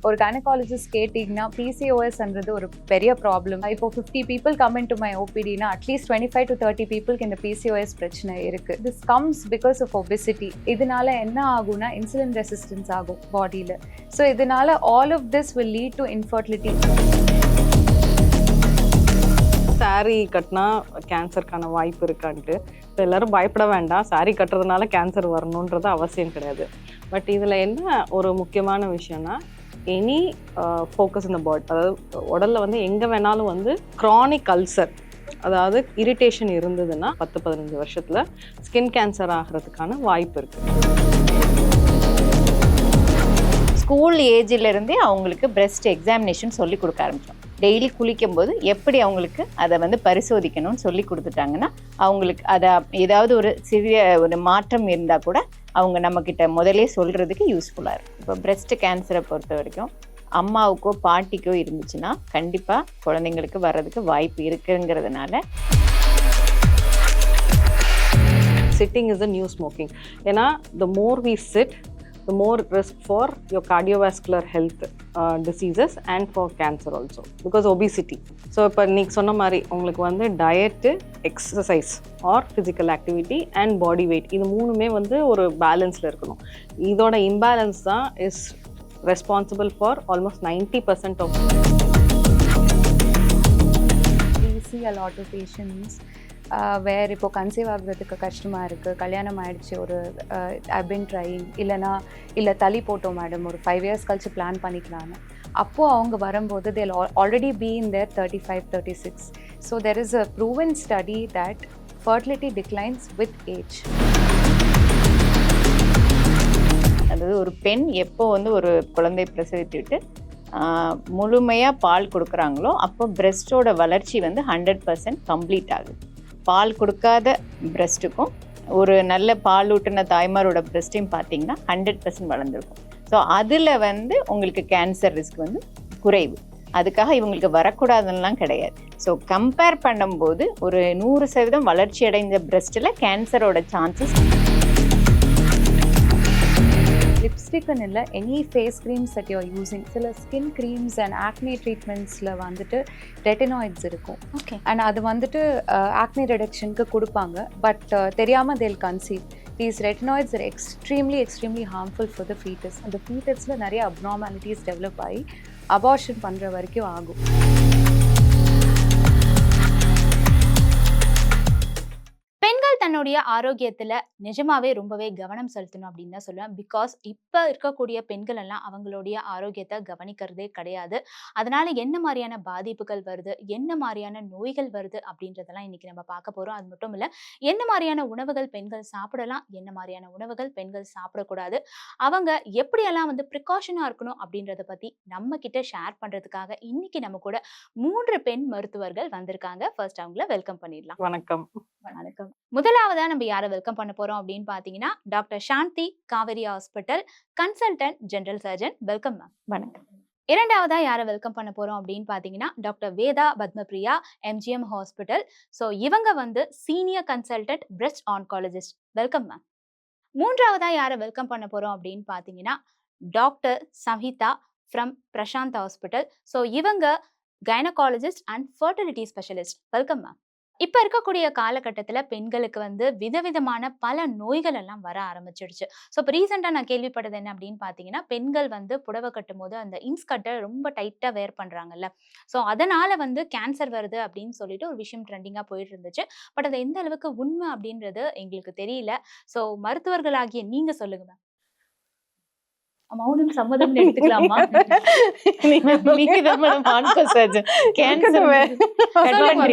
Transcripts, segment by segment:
ஒரு கைனகாலஜிஸ்ட் கேட்டிங்கன்னா பிசிஓஎஸ்ன்றது ஒரு பெரிய ப்ராப்ளம். இப்போ 50 people come in to my ஓபிடினா அட்லீஸ்ட் 25 to 30 பீப்புளுக்கு இந்த பிசிஓஎஸ் பிரச்சனை இருக்கு. This comes because of obesity. இதனால என்ன ஆகும்னா இன்சுலின் ரெசிஸ்டன்ஸ் ஆகும் பாடியில். ஸோ இதனால all of this will lead to infertility. Sari கட்டினா கேன்சருக்கான வாய்ப்பு இருக்கான்ட்டு இப்போ எல்லோரும் பயப்பட வேண்டாம். சாரி கட்டுறதுனால கேன்சர் வரணுன்றது அவசியம் கிடையாது. பட் இதில் என்ன ஒரு முக்கியமான விஷயம்னா எனி ஃபோக்கஸ் இந்த பாடி, அதாவது உடலில் வந்து எங்கே வேணாலும் வந்து க்ரானிக் அல்சர், அதாவது இரிட்டேஷன் இருந்ததுன்னா 10-15 வருஷத்தில் ஸ்கின் கேன்சர் ஆகிறதுக்கான வாய்ப்பு இருக்குது. ஸ்கூல் ஏஜிலிருந்தே அவங்களுக்கு பிரெஸ்ட் எக்ஸாமினேஷன் சொல்லி கொடுக்க ஆரம்பிச்சோம். டெய்லி குளிக்கும் போது எப்படி அவங்களுக்கு அதை வந்து பரிசோதிக்கணும்னு சொல்லி கொடுத்துட்டாங்கன்னா அவங்களுக்கு அதை ஏதாவது ஒரு சிறிய ஒரு மாற்றம் இருந்தால் கூட அவங்க நம்மக்கிட்ட முதலே சொல்கிறதுக்கு யூஸ்ஃபுல்லாக இருக்கும். இப்போ பிரெஸ்ட் கேன்சரை பொறுத்த வரைக்கும் அம்மாவுக்கோ பாட்டிக்கோ இருந்துச்சுன்னா கண்டிப்பாக குழந்தைங்களுக்கு வர்றதுக்கு வாய்ப்பு இருக்குங்கிறதுனால sitting is a new smoking. ஏன்னா the more we sit, the more risk for your cardiovascular health diseases and for cancer also, because obesity. So இப்போ நீங்க சொன்ன மாதிரி உங்களுக்கு வந்து diet, exercise or physical activity and body weight, இது மூணுமே வந்து ஒரு பேலன்ஸில் இருக்கணும். இதோட இம்பேலன்ஸ் தான் is responsible for almost 90% of. We see a lot of patients வேறு இப்போ கன்சீவ் ஆகுறதுக்கு கஷ்டமாக இருக்குது, கல்யாணம் ஆகிடுச்சு, ஒரு ஐ பின் ட்ரையிங், இல்லை தள்ளி போட்டோம் மேடம், ஒரு 5 years கழிச்சு பிளான் பண்ணிக்கலான்னு. அப்போது அவங்க வரும்போது they'll already be in their 35-36. So there is a proven study that fertility declines with age. அதாவது ஒரு பெண் எப்போ வந்து ஒரு குழந்தை பிரசவித்துவிட்டு முழுமையாக பால் கொடுக்குறாங்களோ அப்போ பிரெஸ்டோட வளர்ச்சி வந்து 100% கம்ப்ளீட் ஆகுது. பால் கொடுக்காத பிரெஸ்ட்டுக்கும் ஒரு நல்ல பால் ஊட்டின தாய்மாரோட பிரெஸ்ட்டையும் பார்த்தீங்கன்னா 100% வளர்ந்துருக்கும். ஸோ அதில் வந்து உங்களுக்கு கேன்சர் ரிஸ்க் வந்து குறைவு. அதுக்காக இவங்களுக்கு வரக்கூடாதுன்னெலாம் கிடையாது. ஸோ கம்பேர் பண்ணும்போது ஒரு 100% வளர்ச்சி அடைந்த பிரெஸ்ட்டில் கேன்சரோட சான்சஸ். லிப்ஸ்டிக்னு இல்லை, any face creams that you are using, சில ஸ்கின் க்ரீம்ஸ் அண்ட் ஆக்னே ட்ரீட்மெண்ட்ஸில் வந்துட்டு ரெட்டினாய்ட்ஸ் இருக்கும். ஓகே. அண்ட் அது வந்துட்டு ஆக்னே ரிடக்ஷனுக்கு கொடுப்பாங்க. பட் தெரியாமல் தேல் conceive. These retinoids are extremely harmful for the foetus. அந்த ஃபீட்டஸில் நிறைய அப்நார்மாலிட்டிஸ் டெவலப் ஆகி அபார்ஷன் பண்ணுற வரைக்கும் ஆகும். பெண்கள் தன்னுடைய ஆரோக்கியத்துல நிஜமாவே ரொம்பவே கவனம் செலுத்தணும் அப்படின்னு தான் சொல்லுவேன். பிகாஸ் இப்ப இருக்கக்கூடிய பெண்கள் எல்லாம் அவங்களுடைய ஆரோக்கியத்தை கவனிக்கிறதே கிடையாது. அதனால என்ன மாதிரியான பாதிப்புகள் வருது, என்ன மாதிரியான நோய்கள் வருது அப்படின்றதெல்லாம் இன்னைக்கு நம்ம பார்க்க போறோம். அது மட்டும் இல்ல, என்ன மாதிரியான உணவுகள் பெண்கள் சாப்பிடலாம், என்ன மாதிரியான உணவுகள் பெண்கள் சாப்பிடக்கூடாது, அவங்க எப்படியெல்லாம் வந்து ப்ரிகாஷனா இருக்கணும் அப்படின்றத பத்தி நம்ம கிட்ட ஷேர் பண்றதுக்காக இன்னைக்கு நம்ம கூட 3 பெண் மருத்துவர்கள் வந்திருக்காங்க. ஃபர்ஸ்ட் அவங்கள வெல்கம் பண்ணிடலாம். வணக்கம். வணக்கம். முதலாவதா நம்ம யாரை வெல்கம் பண்ண போறோம் அப்படின்னு பாத்தீங்கன்னா doctor Shanthi, Kaveri hospital consultant general surgeon. Welcome ma'am. வணக்கம். இரண்டாவதா யாரை வெல்கம் பண்ண போறோம் அப்படின்னு பாத்தீங்கன்னா doctor Veda Padmapriya, MGM hospital. So இவங்க வந்து senior consultant breast oncologist. Welcome ma'am. மூன்றாவதா யாரை வெல்கம் பண்ண போறோம் அப்படின்னு பாத்தீங்கன்னா doctor Sahitha from Prashanth hospital. So இவங்க gynaecologist and fertility specialist. Welcome ma'am. இப்ப இருக்கக்கூடிய காலகட்டத்துல பெண்களுக்கு வந்து விதவிதமான பல நோய்கள் எல்லாம் வர ஆரம்பிச்சிடுச்சு. ஸோ இப்போ ரீசெண்டா நான் கேள்விப்பட்டது என்ன அப்படின்னு பாத்தீங்கன்னா, பெண்கள் வந்து புடவை கட்டும் போது அந்த இன்ஸ்கர்ட்டை ரொம்ப டைட்டா வேர் பண்றாங்கல்ல, ஸோ அதனால வந்து கேன்சர் வருது அப்படின்னு சொல்லிட்டு ஒரு விஷயம் ட்ரெண்டிங்கா போயிட்டு இருந்துச்சு. பட் அது எந்த அளவுக்கு உண்மை அப்படின்றது எங்களுக்கு தெரியல. ஸோ மருத்துவர்களாகிய நீங்க சொல்லுங்க மேம். மௌனம் சம்மதம் எடுத்துக்கலாமா?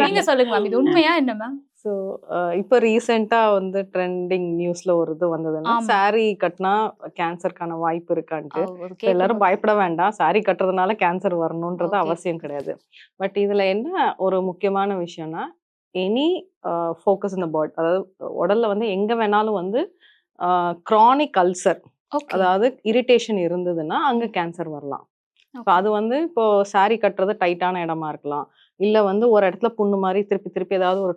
நீங்க சொல்லுங்க மேம், இது உண்மையா என்ன மேம்? ஸோ இப்போ ரீசெண்டாக வந்து ட்ரெண்டிங் நியூஸில் ஒரு இது வந்ததுன்னா சாரி கட்டினா கேன்சருக்கான வாய்ப்பு இருக்கான்ட்டு எல்லாரும் பயப்பட வேண்டாம். சாரி கட்டுறதுனால கேன்சர் வரணுன்றது அவசியம் கிடையாது. பட் இதில் என்ன ஒரு முக்கியமான விஷயம்னா எனி ஃபோக்கஸ் இந்த பாடி, அதாவது உடலில் வந்து எங்கே வேணாலும் வந்து க்ரானிக் அல்சர், அதாவது இரிட்டேஷன் இருந்ததுன்னா அங்கே கேன்சர் வரலாம். இப்போ அது வந்து இப்போ சாரி கட்டுறது டைட்டான இடமா இருக்கலாம், இல்லை வந்து ஒரு இடத்துல புண்ணு மாதிரி திருப்பி ஏதாவது ஒரு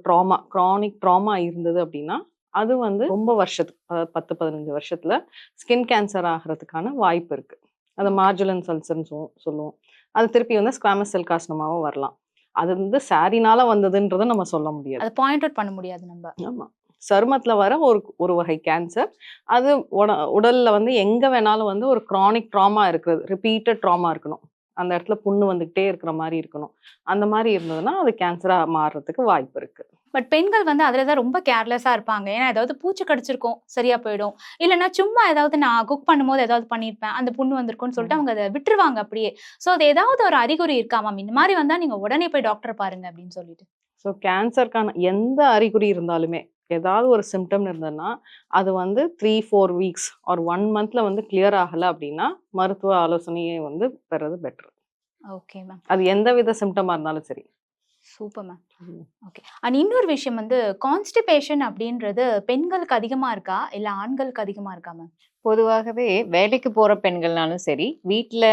க்ரானிக் ட்ராமா இருந்தது அப்படின்னா அது வந்து ரொம்ப வருஷத்துக்கு, அதாவது 10-15 வருஷத்துல ஸ்கின் கேன்சர் ஆகிறதுக்கான வாய்ப்பு இருக்கு. அந்த மார்ஜுலன் சல்சர்னு சொல்லுவோம். அது திருப்பி வந்து ஸ்குவாமஸ் செல் கார்சினோமாவும் வரலாம். அது வந்து சாரினால வந்ததுன்றதை நம்ம சொல்ல முடியாது. அது பாயிண்ட் அவுட் பண்ண முடியாது நம்ம. ஆமா, சருமத்துல வர ஒரு வகை கேன்சர். அது உடல்ல வந்து எங்க வேணாலும் வந்து ஒரு கிரானிக் ட்ராமா இருக்கிறது, ரிப்பீட்டட் ட்ராமா இருக்கணும், அந்த இடத்துல புண்ணு வந்துகிட்டே இருக்கிற மாதிரி இருக்கணும். அந்த மாதிரி இருந்ததுன்னா அது கேன்சரா மாறுறதுக்கு வாய்ப்பு இருக்கு. பட் பெண்கள் வந்து அதில் தான் ரொம்ப கேர்லெஸ்ஸாக இருப்பாங்க. ஏன்னா ஏதாவது பூச்சி கடிச்சிருக்கும் சரியா போயிடும், இல்லைன்னா சும்மா ஏதாவது நான் குக் பண்ணும்போது ஏதாவது பண்ணியிருப்பேன் அந்த புண்ணு வந்திருக்கும்னு சொல்லிட்டு அவங்க அதை விட்டுருவாங்க அப்படியே. ஸோ அது ஏதாவது ஒரு அறிகுறி இருக்கா மேம், இந்த மாதிரி வந்தால் நீங்கள் உடனே போய் டாக்டர் பாருங்க அப்படின்னு சொல்லிட்டு? ஸோ கேன்சருக்கான எந்த அறிகுறி இருந்தாலுமே, ஏதாவது ஒரு சிம்டம் இருந்ததுன்னா அது வந்து 3-4 வீக்ஸ் ஆர் 1 மந்த்ல வந்து கிளியர் ஆகலை அப்படின்னா மருத்துவ ஆலோசனையை வந்து பெறது பெட்டர். Okay ma'am. அது எந்த வித சிம்டமா இருந்தாலும் சரி. Super ma'am. ஓகே. அண்ட் இன்னொரு விஷயம் வந்து கான்ஸ்டிபேஷன் அப்படின்றது பெண்களுக்கு அதிகமாக இருக்கா இல்லை ஆண்களுக்கு அதிகமாக இருக்கா மேம்? பொதுவாகவே வேலைக்கு போகிற பெண்கள்னாலும் சரி, வீட்டில்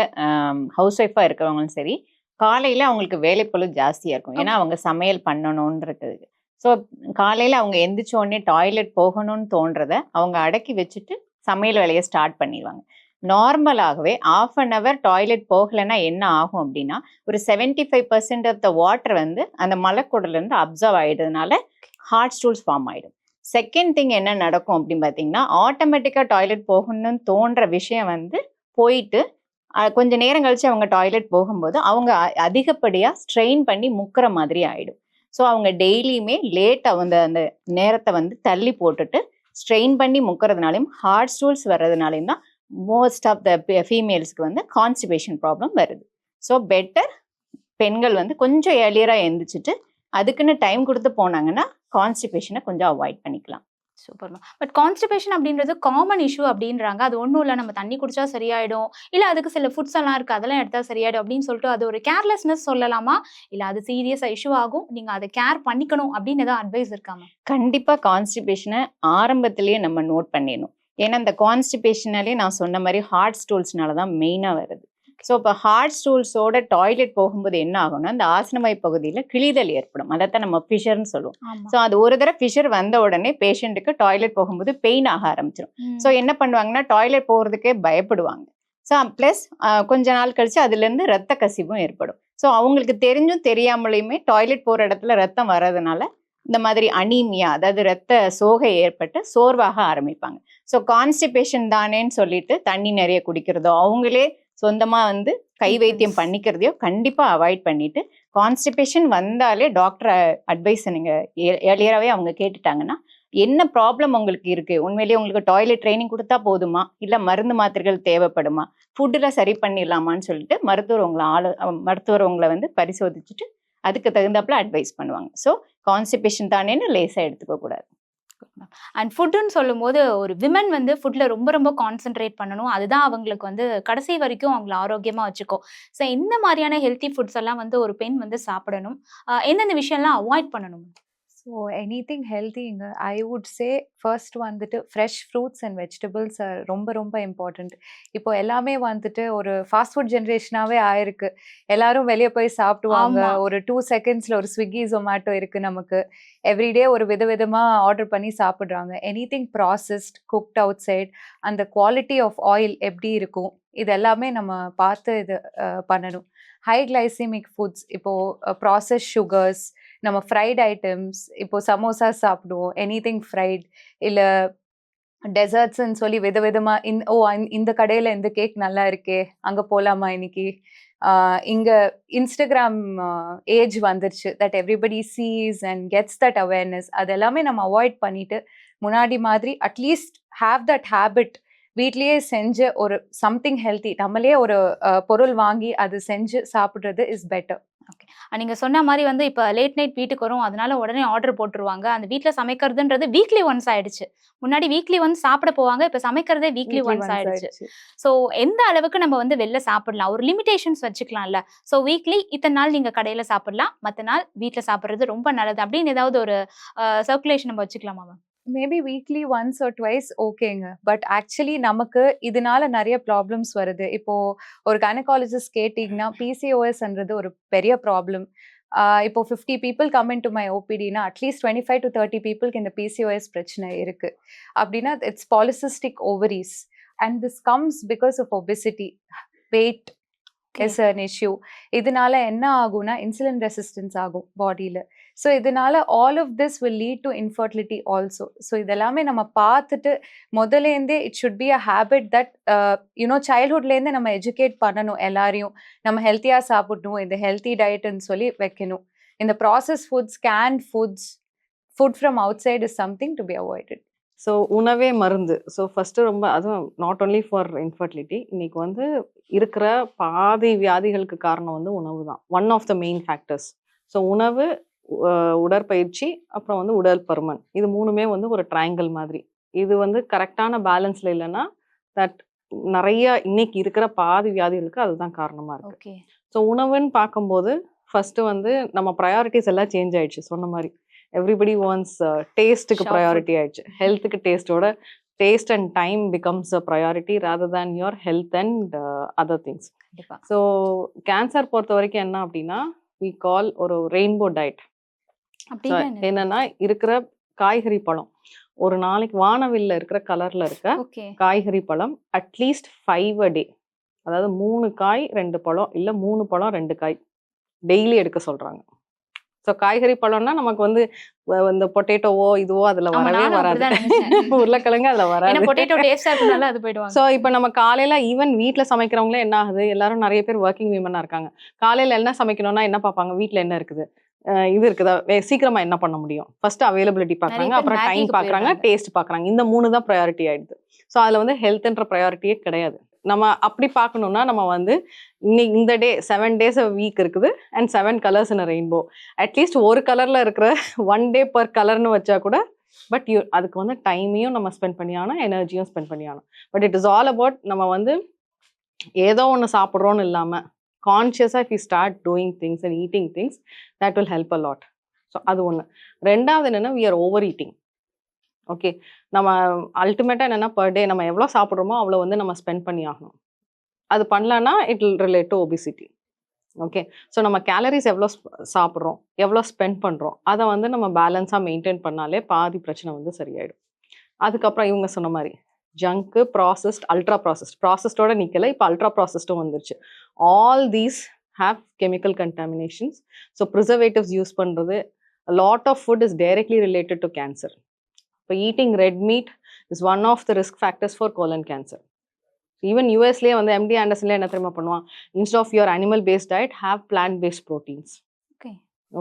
ஹவுஸ் ஒய்ஃபாக இருக்கிறவங்களும் சரி, காலையில் அவங்களுக்கு வேலைப்பளு ஜாஸ்தியாக இருக்கும். ஏன்னா அவங்க சமையல் பண்ணணுன்றது. ஸோ காலையில் அவங்க எந்திரிச்ச உடனே டாய்லெட் போகணும்னு தோன்றதை அவங்க அடக்கி வச்சுட்டு சமையல் வேலையை ஸ்டார்ட் பண்ணிடுவாங்க. நார்மலாகவே 1/2 hour டாய்லெட் போகலைன்னா என்ன ஆகும் அப்படின்னா, ஒரு 75% ஆஃப் த வாட்டர் வந்து அந்த மலக்குடலேருந்து அப்சர்வ் ஆகிடுறதுனால ஹார்ட் ஸ்டூல்ஸ் ஃபார்ம் ஆகிடும். செகண்ட் திங் என்ன நடக்கும் அப்படின்னு பார்த்தீங்கன்னா, ஆட்டோமேட்டிக்காக டாய்லெட் போகணும்னு தோன்ற விஷயம் வந்து போயிட்டு கொஞ்சம் நேரம் கழிச்சு அவங்க டாய்லெட் போகும்போது அவங்க அதிகப்படியாக ஸ்ட்ரெயின் பண்ணி முக்கிற மாதிரி ஆகிடும். ஸோ அவங்க டெய்லியுமே லேட்டாக அந்த நேரத்தை வந்து தள்ளி போட்டுட்டு ஸ்ட்ரெயின் பண்ணி முக்கிறதுனாலையும் ஹார்ட் ஸ்டூல்ஸ் வர்றதுனாலையும் தான் மோஸ்ட் ஆஃப் த ஃபீமேல்ஸ்க்கு வந்து கான்ஸ்டிபேஷன் ப்ராப்ளம் வருது. ஸோ பெட்டர் பெண்கள் வந்து கொஞ்சம் ஏர்லியராக எழுந்திரிச்சிட்டு அதுக்குன்னு டைம் கொடுத்து போனாங்கன்னா கான்ஸ்டிபேஷனை கொஞ்சம் அவாய்ட் பண்ணிக்கலாம். Super ma'am. பட் கான்ஸ்டிபேஷன் அப்படின்றது காமன் இஷ்யூ அப்படின்றாங்க. அது ஒன்றும் இல்லை, நம்ம தண்ணி குடிச்சா சரியாயிடும், இல்லை அதுக்கு சில ஃபுட்ஸ் எல்லாம் இருக்குது அதெல்லாம் எடுத்தா சரியாயிடும் அப்படின்னு சொல்லிட்டு அது ஒரு கேர்லெஸ்னஸ் சொல்லலாமா, இல்லை அது சீரியஸாக இஷ்யூ ஆகும் நீங்கள் அதை கேர் பண்ணிக்கணும் அப்படின்னு ஏதாவது அட்வைஸ் இருக்காமா? கண்டிப்பாக கான்ஸ்டிபேஷனை ஆரம்பத்திலேயே நம்ம நோட் பண்ணிடணும். ஏன்னா இந்த கான்ஸ்டிபேஷனாலே நான் சொன்ன மாதிரி ஹார்ட் ஸ்டூல்ஸ்னால தான் மெயினாக வருது. ஸோ இப்போ ஹார்ட் ஸ்டூல்ஸோட டாய்லெட் போகும்போது என்ன ஆகும்னா, அந்த ஆசனவாய் பகுதியில் கிழிதல் ஏற்படும். அதைத்தான் நம்ம ஃபிஷர்னு சொல்லுவோம். ஸோ அது ஒரு தடவை ஃபிஷர் வந்த உடனே பேஷண்ட்டுக்கு டாய்லெட் போகும்போது பெயின் ஆக ஆரம்பிச்சிடும். ஸோ என்ன பண்ணுவாங்கன்னா, டாய்லெட் போகிறதுக்கே பயப்படுவாங்க. ஸோ ப்ளஸ் கொஞ்ச நாள் கழிச்சு அதுலேருந்து ரத்த கசிவும் ஏற்படும். ஸோ அவங்களுக்கு தெரிஞ்சும் தெரியாமலேயுமே டாய்லெட் போகிற இடத்துல ரத்தம் வர்றதுனால இந்த மாதிரி அனீமியா, அதாவது ரத்த சோகை ஏற்பட்டு சோர்வாக ஆரம்பிப்பாங்க. ஸோ கான்ஸ்டிபேஷன் தானேன்னு சொல்லிட்டு தண்ணி நிறைய குடிக்கிறதோ, அவங்களே சொந்தமாக வந்து கை வைத்தியம் பண்ணிக்கிறதையோ கண்டிப்பாக அவாய்ட் பண்ணிட்டு, கான்ஸ்டிபேஷன் வந்தாலே டாக்டர் அட்வைஸை நீங்கள் ஏர்லியராகவே அவங்க கேட்டுட்டாங்கன்னா, என்ன ப்ராப்ளம் உங்களுக்கு இருக்குது, உண்மையிலேயே உங்களுக்கு டாய்லெட் ட்ரைனிங் கொடுத்தா போதுமா, இல்லை மருந்து மாத்திரைகள் தேவைப்படுமா, ஃபுட்டில் சரி பண்ணிடலாமான்னு சொல்லிட்டு மருத்துவர் உங்களை வந்து பரிசோதிச்சுட்டு அதுக்கு தகுந்தாப்புல அட்வைஸ் பண்ணுவாங்க. ஸோ கான்ஸ்டிபேஷன் தானேன்னு லேசாக எடுத்துக்க கூடாது. அண்ட் ஃபுட்டுன்னு சொல்லும்போது ஒரு விமன் வந்து ஃபுட்டில் ரொம்ப ரொம்ப கான்சென்ட்ரேட் பண்ணணும். அதுதான் அவங்களுக்கு வந்து கடைசி வரைக்கும் அவங்கள ஆரோக்கியமாக வச்சுக்கும். ஸோ இந்த மாதிரியான ஹெல்த்தி ஃபுட்ஸ் எல்லாம் வந்து ஒரு பெண் வந்து சாப்பிடணும். எந்தெந்த விஷயம்லாம் அவாய்ட் பண்ணணும்? ஸோ எனிதிங் ஹெல்த்திங்க, ஐ வுட் சே ஃபர்ஸ்ட் வந்துட்டு ஃப்ரெஷ் ஃப்ரூட்ஸ் அண்ட் வெஜிடபிள்ஸ் ரொம்ப ரொம்ப இம்பார்ட்டண்ட். இப்போ எல்லாமே வந்துட்டு ஒரு ஃபாஸ்ட் ஃபுட் ஜென்ரேஷனாகவே ஆயிருக்கு. எல்லாரும் வெளியே போய் சாப்பிடுவாங்க. ஒரு 2 secondsல ஒரு ஸ்விக்கி ஜொமேட்டோ இருக்குது நமக்கு. எவ்ரிடே ஒரு விதவிதமாக ஆர்டர் பண்ணி சாப்பிட்றாங்க. Anything processed, cooked outside, அந்த குவாலிட்டி ஆஃப் ஆயில் எப்படி இருக்கும், இது எல்லாமே நம்ம பார்த்து இது பண்ணணும். ஹை கிளைசிமிக் ஃபுட்ஸ், இப்போது ப்ராசஸ் சுகர்ஸ், நம்ம ஃப்ரைட் ஐட்டம்ஸ், இப்போ சமோசா சாப்பிடுவோம், எனிதிங் ஃப்ரைட், இல்லை டெசர்ட்ஸ்ன்னு சொல்லி விதவிதமாக இந்த கடையில் இந்த கேக் நல்லா இருக்கே, அங்கே போகலாமா இன்னைக்கு, இங்கே இன்ஸ்டாகிராம் ஏஜ் வந்துருச்சு that everybody sees and gets that awareness. அது எல்லாமே நம்ம அவாய்ட் பண்ணிட்டு முன்னாடி மாதிரி அட்லீஸ்ட் ஹாவ் தட் ஹேபிட். வீட்லேயே செஞ்ச ஒரு சம்திங் ஹெல்த்தி, நம்மளே ஒரு பொருள் வாங்கி அது செஞ்சு சாப்பிட்றது இஸ் பெட்டர். ஓகே. நீங்கள் சொன்ன மாதிரி வந்து இப்போ லேட் நைட் வீட்டுக்கு வரும், அதனால உடனே ஆர்டர் போட்டுருவாங்க. அந்த வீட்டில் சமைக்கிறதுன்றது வீக்லி ஒன்ஸ் ஆயிடுச்சு. முன்னாடி வீக்லி ஒன்ஸ் சாப்பிட போவாங்க, இப்போ சமைக்கிறதே வீக்லி ஒன்ஸ் ஆயிடுச்சு. ஸோ எந்த அளவுக்கு நம்ம வந்து வெளில சாப்பிடலாம், ஒரு லிமிடேஷன்ஸ் வச்சுக்கலாம்ல. ஸோ வீக்லி இத்தனை நாள் நீங்கள் கடையில் சாப்பிடலாம், மற்ற நாள் வீட்டில் சாப்பிட்றது ரொம்ப நல்லது அப்படின்னு ஏதாவது ஒரு சர்க்குலேஷன் நம்ம வச்சுக்கலாமா ma'am? Maybe weekly once R twice ஓகேங்க. பட் ஆக்சுவலி நமக்கு இதனால நிறைய ப்ராப்ளம்ஸ் வருது. இப்போது ஒரு கைனகாலஜிஸ்ட் கேட்டிங்கன்னா பிசிஓஎஸ்ன்றது ஒரு பெரிய ப்ராப்ளம். இப்போ 50 people come into my OPDனா அட்லீஸ்ட் 25 to 30 peopleக்கு இந்த பிசிஓஎஸ் பிரச்சனை இருக்குது. அப்படின்னா it's polycystic ovaries and this comes because of obesity. weight Okay. is an issue. இதனால என்ன ஆகும்னா insulin resistance ஆகும் பாடியில். ஸோ இதனால all of this will lead to infertility also. So இதெல்லாமே நம்ம பார்த்துட்டு முதலேருந்தே it should be a habit that childhoodலேருந்து நம்ம educate பண்ணணும் எல்லாரையும். நம்ம ஹெல்த்தியாக சாப்பிடணும், இந்த ஹெல்த்தி டயட்னு சொல்லி வைக்கணும். இந்த processed foods, canned foods, food from outside is something to be avoided. So உணவே மருந்து. ஸோ ஃபஸ்ட்டு ரொம்ப அதுவும் நாட் ஒன்லி ஃபார் இன்ஃபர்டிலிட்டி, இன்னைக்கு வந்து இருக்கிற பாதி வியாதிகளுக்கு காரணம் வந்து உணவு தான். One of the main factors. So உணவு, உடற்பயிற்சி, அப்புறம் வந்து உடல் பருமன், இது மூணுமே வந்து ஒரு ட்ரையாங்கிள் மாதிரி. இது வந்து கரெக்டான பேலன்ஸில் இல்லைன்னா தட் நிறைய இன்னைக்கு இருக்கிற பாதி வியாதிகளுக்கு அதுதான் காரணமாக இருக்குது. ஓகே. ஸோ உணவுன்னு பார்க்கும்போது ஃபஸ்ட்டு வந்து நம்ம ப்ரையாரிட்டிஸ் எல்லாம் சேஞ்ச் ஆயிடுச்சு. சொன்ன மாதிரி எவ்ரிபடி வாண்ட்ஸ் டேஸ்ட்டுக்கு ப்ரையாரிட்டி ஆயிடுச்சு. ஹெல்த்துக்கு டேஸ்ட்டோட taste and time becomes a priority rather than your health and other things. கண்டிப்பா. ஸோ கேன்சர் பொறுத்த வரைக்கும் என்ன அப்படின்னா வி கால் ஒரு ரெயின்போ டயட். அப்படின்னா என்ன? என்னன்னா இருக்கிற காய்கறி பழம் ஒரு நாளைக்கு வானவில்ல இருக்கிற கலர்ல இருக்க ஓகே. காய்கறி பழம் அட்லீஸ்ட் 5 a day, அதாவது 3 காய் 2 பழம் இல்ல 3 பழம் 2 காய் டெய்லி எடுக்க சொல்றாங்க. ஸோ காய்கறி பழம்னா நமக்கு வந்து இந்த பொட்டேட்டோவோ இதுவோ அதுல ஆமா, வரவே நானும் வராது. அப்படிதான் நினைச்சேன். உருளைக்கிழங்கு அதுல ஏன்னா வராது. பொட்டேட்டோ டேஸ்டா இருக்கனால அது போயிடுவாங்க. ஸோ இப்போ நம்ம காலையில ஈவன் வீட்டில் சமைக்கிறவங்களே என்ன ஆகுது, எல்லாரும் நிறைய பேர் ஒர்க்கிங் விமனா இருக்காங்க. காலையில என்ன சமைக்கணும்னா என்ன பார்ப்பாங்க, வீட்டில் என்ன இருக்குது, இது இருக்குதா, சீக்கிரமா என்ன பண்ண முடியும், ஃபர்ஸ்ட் அவைலபிலிட்டி பார்க்குறாங்க, பேர் அப்புறம் டைம் மேகிக்கு பார்க்குறாங்க, போயிடுறாங்க. டேஸ்ட் பார்க்குறாங்க. இந்த 3 தான் ப்ரையாரிட்டி ஆயிடுது. ஸோ அதில் வந்து ஹெல்த்ன்ற ப்ரையாரிட்டியே கிடையாது. நம்ம அப்படி பார்க்கணும்னா நம்ம வந்து இன்னைக்கு இந்த டே 7 days a week இருக்குது and 7 colors in a rainbow. At least ஒரு கலர்ல இருக்கிற 1 day per கலர்னு வச்சா கூட பட் அதுக்கு வந்து டைமையும் நம்ம ஸ்பெண்ட் பண்ணி ஆகணும், எனர்ஜியும் ஸ்பெண்ட் பண்ணி ஆகணும். But it is all about நம்ம வந்து ஏதோ ஒன்று சாப்பிட்றோன்னு இல்லாமல் கான்ஷியஸாக if you start doing things and eating things that will help a lot. So அது ஒன்று. ரெண்டாவது என்னென்னா we are overeating. Okay, நம்ம அல்டிமேட்டாக என்னென்னா பர் டே நம்ம எவ்வளோ சாப்பிட்றோமோ அவ்வளோ வந்து நம்ம ஸ்பெண்ட் பண்ணி ஆகணும். அது பண்ணலன்னா it will relate to obesity. Okay, so நம்ம கேலரிஸ் எவ்வளோ சாப்பிட்றோம், எவ்வளோ ஸ்பெண்ட் பண்ணுறோம், அதை வந்து நம்ம பேலன்ஸாக மெயின்டைன் பண்ணாலே பாதி பிரச்சனை வந்து சரியாயிடும். அதுக்கப்புறம் இவங்க சொன்ன மாதிரி ஜங்க்கு, ப்ராசஸ்ட், அல்ட்ரா ப்ராசஸ்டோட நிற்கலை, இப்போ அல்ட்ரா ப்ராசஸ்டும் வந்துருச்சு. All these have chemical contaminations. So preservatives use பண்ணுறது, lot of food is directly related to cancer. இப்போ eating red meat is one of the risk factors for colon cancer. Even யூஎஸ்லேயே வந்து MD ஆண்டர்சன்லேயே என்ன தெரியுமா பண்ணுவான், instead of your animal based diet have plant based proteins. Okay.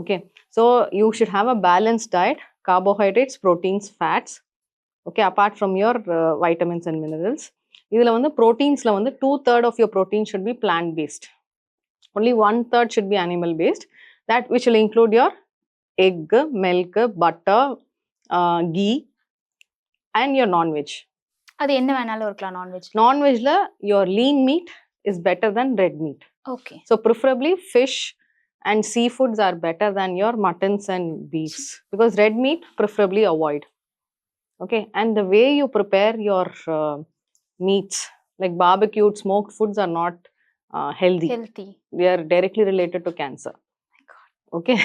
Okay, so you should have a balanced diet, carbohydrates, proteins, fats. Okay, apart from your vitamins and minerals. இதில் வந்து ப்ரோட்டீன்ஸில் வந்து 2/3 of your protein should be plant based. only 1/3 should be animal based, that which will include your egg, milk, butter, ghee and your non-veg. அது என்ன வேணாலும் இருக்கலாம் non veg. Non-vegல your lean meat is better than red meat. Okay. So preferably fish and seafoods are better than your muttons and beefs, because red meat preferably avoid. Okay, and the way you prepare your meats like barbecued smoked foods are not healthy. They are directly related to cancer. My God. Okay,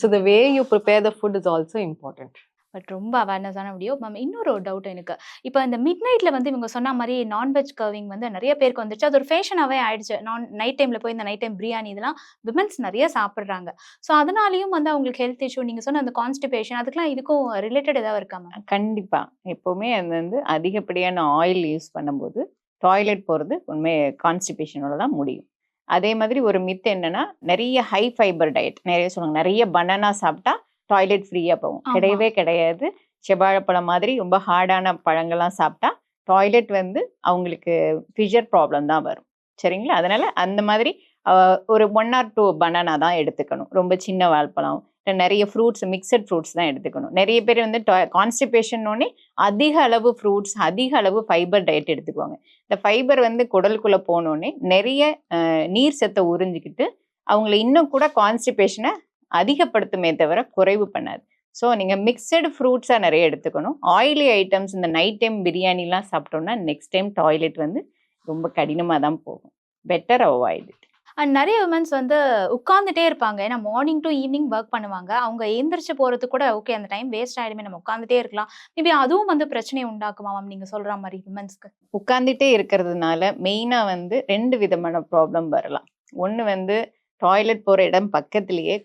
so the way you prepare the food is also important. But ரொம்ப அவேர்னஸான video ma'am. இன்னொரு doubt எனக்கு, இப்போ இந்த mid நைட்ல வந்து இவங்க சொன்ன மாதிரி நான்வெஜ் கர்விங் வந்து நிறைய பேருக்கு வந்துருச்சு, அது ஒரு ஃபேஷனாகவே ஆயிடுச்சு. நைட் டைம்ல போய் இந்த நைட் டைம் பிரியாணி இதெல்லாம் விமன்ஸ் நிறைய சாப்பிட்றாங்க. ஸோ அதனாலையும் வந்து அவங்களுக்கு ஹெல்த் இஷ்யூ, நீங்கள் சொன்ன அந்த கான்ஸ்டிபேஷன், அதுக்கெல்லாம் இதுக்கும் ரிலேட்டட் ஏதாவது இருக்கா மேம்? கண்டிப்பா. எப்பவுமே அது வந்து அதிகப்படியான ஆயில் யூஸ் பண்ணும்போது டாய்லெட் போகிறது உண்மை கான்ஸ்டிபேஷனோட தான் முடியும். அதே மாதிரி ஒரு மித் என்னன்னா, நிறைய ஹை ஃபைபர் டயட் நிறைய சொல்லுவாங்க, நிறைய பனானா சாப்பிட்டா டாய்லெட் ஃப்ரீயாக போகும். கிடையவே கிடையாது. செவ்வாழைப்பழம் மாதிரி ரொம்ப ஹார்டான பழங்கள்லாம் சாப்பிட்டா டாய்லெட் வந்து அவங்களுக்கு ஃபிஷர் ப்ராப்ளம் தான் வரும். சரிங்களா? அதனால அந்த மாதிரி ஒரு 1 or 2 பனானா தான் எடுத்துக்கணும். ரொம்ப சின்ன வாழைப்பழம், நிறைய ஃப்ரூட்ஸ், மிக்சட் ஃப்ரூட்ஸ் தான் எடுத்துக்கணும். நிறைய பேர் வந்து கான்ஸ்டிபேஷன்னோடனே அதிக அளவு ஃப்ரூட்ஸ், அதிக அளவு ஃபைபர் டயட் எடுத்துக்குவாங்க. இந்த ஃபைபர் வந்து குடலுக்குள்ளே போனோடனே நிறைய நீர் சத்தை உறிஞ்சிக்கிட்டு அவங்கள இன்னும் கூட கான்ஸ்டிபேஷனை அதிகப்படுத்துமே தவிர குறைவு பண்ணாது. ஸோ நீங்கள் மிக்சடு ஃப்ரூட்ஸாக நிறைய எடுத்துக்கணும். ஆயிலி ஐட்டம்ஸ் இந்த நைட் டைம் பிரியாணிலாம் சாப்பிட்டோம்னா நெக்ஸ்ட் டைம் டாய்லெட் வந்து ரொம்ப கடினமாக தான் போகும். Better avoid it. அண்ட் நிறைய விமன்ஸ் வந்து உட்காந்துட்டே இருப்பாங்க. ஏன்னா மார்னிங் டு ஈவினிங் ஒர்க் பண்ணுவாங்க. அவங்க எந்திரிச்சு போறதுக்கு கூட ஓகே அந்த டைம் வேஸ்ட் ஆயிடுமே, நம்ம உட்காந்துட்டே இருக்கலாம். மேபி அதுவும் வந்து பிரச்சனையை உண்டாக்குமா மேம் நீங்க சொல்ற மாதிரி விமன்ஸ்க்கு? உட்கார்ந்துட்டே இருக்கிறதுனால மெயினா வந்து 2 விதமான ப்ராப்ளம் வரலாம். ஒண்ணு வந்து டாய்லெட் போற இடம் பக்கத்திலேயே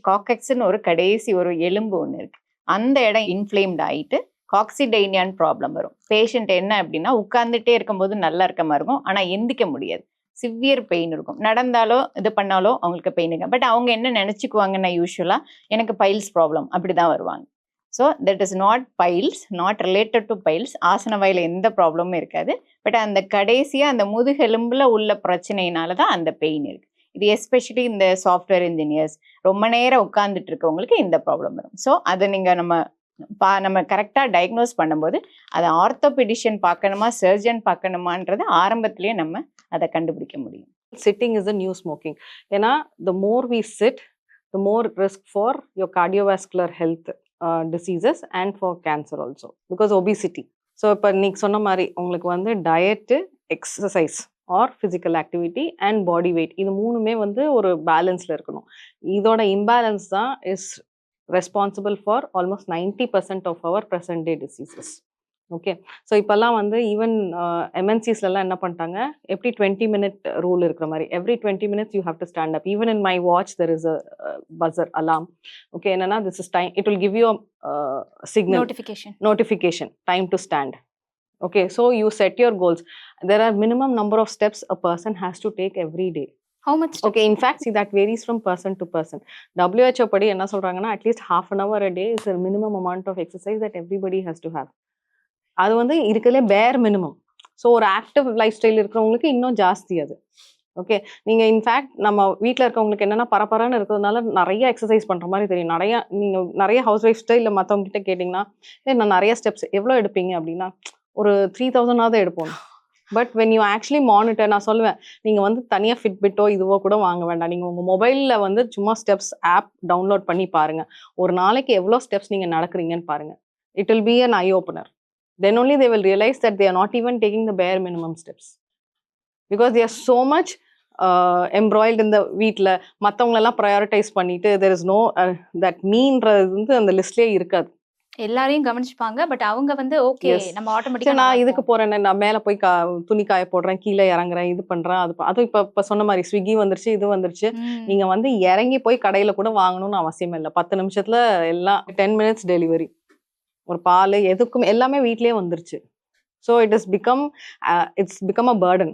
காக்கெக்ஸ்னு ஒரு கடைசி ஒரு எலும்பு ஒண்ணு இருக்கு. அந்த இடம் இன்ஃப்ளேம்ட் ஆயிட்டு காக்சிடைனியான் ப்ராப்ளம் வரும். பேஷண்ட் என்ன அப்படின்னா உட்கார்ந்துட்டே இருக்கும்போது நல்லா இருக்க மாதிரி இருக்கும், ஆனா எந்திக்க முடியாது, சிவியர் பெயின் இருக்கும். நடந்தாலோ இது பண்ணாலோ அவங்களுக்கு பெயின் இருக்கும். பட் அவங்க என்ன நினைச்சுக்குவாங்கன்னா யூஸ்வலா எனக்கு பைல்ஸ் ப்ராப்ளம் அப்படிதான் வருவாங்க. So that is not piles, not related to piles. ஆசன வாயில எந்த ப்ராப்ளமும் இருக்காது. பட் அந்த கடைசியா அந்த முதுகெலும்புல உள்ள பிரச்சனையினால தான் அந்த பெயின் இருக்கு. இது எஸ்பெஷலி இந்த சாஃப்ட்வேர் இன்ஜினியர்ஸ் ரொம்ப நேரம் உட்கார்ந்துட்டு இருக்கவங்களுக்கு இந்த ப்ராப்ளம் வரும். ஸோ அதை நீங்க நம்ம கரெக்டாக டயக்னோஸ் பண்ணும்போது அதை ஆர்த்தோபெடிஷியன் பார்க்கணுமா சர்ஜன் பார்க்கணுமான்றது ஆரம்பத்திலேயே நம்ம அதை கண்டுபிடிக்க முடியும். Sitting is the new smoking. ஏன்னா the more we sit, the more risk for your cardiovascular health diseases and for cancer also because obesity. So இப்போ நீங்க சொன்ன மாதிரி உங்களுக்கு வந்து diet, exercise or physical activity and body weight இது மூணுமே வந்து ஒரு பேலன்ஸில் இருக்கணும். இதோட இம்பேலன்ஸ் தான் is responsible for almost 90% of our present day diseases. Okay, so இப்போல்லாம் வந்து ஈவன் எம்என்சிஸ்லாம் என்ன பண்ணிட்டாங்க, எப்படி 20-minute ரூல் இருக்கிற மாதிரி every 20 minutes you have to stand up. Even in my watch there is a buzzer alarm. Okay, என்னன்னா this is time, it will give you signal notification time to stand. Okay, so you set your goals. There are minimum number of steps a person has to take every day. How much? Okay, in fact, see that varies from person to person. WHO படி என்ன சொல்றாங்கன்னா at least half an hour a day is a minimum amount of exercise that everybody has to have. அது வந்து இருக்கிறதுலே பேர் minimum. So ஒரு active life style இருக்கிறவங்களுக்கு இன்னும் ஜாஸ்தி அது. ஓகே, நீங்கள் இன்ஃபேக்ட் நம்ம வீட்டில் இருக்கவங்களுக்கு என்னென்னா பரபரன்னு இருக்கிறதுனால நிறைய எக்ஸசைஸ் பண்ணுற மாதிரி தெரியும். நிறைய ஹவுஸ் ஒய்ஃப்ஸ்ட்டு இல்லை மற்றவங்க கிட்ட கேட்டிங்கன்னா நான் நிறைய ஸ்டெப்ஸ் எவ்வளோ எடுப்பீங்க அப்படின்னா ஒரு 3000 எடுப்போம். But when you actually monitor, நான் சொல்லுவேன் நீங்கள் வந்து தனியாக ஃபிட்பிட்டோ இதுவோ கூட வாங்க வேண்டாம். நீங்கள் உங்கள் மொபைலில் வந்து சும்மா ஸ்டெப்ஸ் ஆப் டவுன்லோட் பண்ணி பாருங்கள். ஒரு நாளைக்கு எவ்வளோ ஸ்டெப்ஸ் நீங்கள் நடக்கிறீங்கன்னு பாருங்கள். It will be an eye opener. Then only they will realize that they are not even taking the bare minimum steps because they are so much embroiled in the வீட்டில் மற்றவங்களெல்லாம் prioritise பண்ணிட்டு there is no that மீன்றது வந்து அந்த லிஸ்ட்லேயே இருக்காது. எல்லாரையும் கவனிச்சுப்பாங்க, but அவங்க வந்து okay நம்ம ஆட்டோமேட்டிக்கா நான் இதுக்கு போறேன், நான் மேலே போய் துணி காய போடுறேன், கீழே இறங்குறேன், இது பண்றேன், அதுவும் இப்போ சொன்ன மாதிரி ஸ்விக்கி வந்துருச்சு, இது வந்துருச்சு. நீங்க வந்து இறங்கி போய் கடையில கூட வாங்கணும்னு அவசியம் இல்லை. 10 நிமிஷத்துல எல்லாம் 10 minutes டெலிவரி. ஒரு பால் எதுக்கும் எல்லாமே வீட்லயே வந்துருச்சு. So it's become a burden.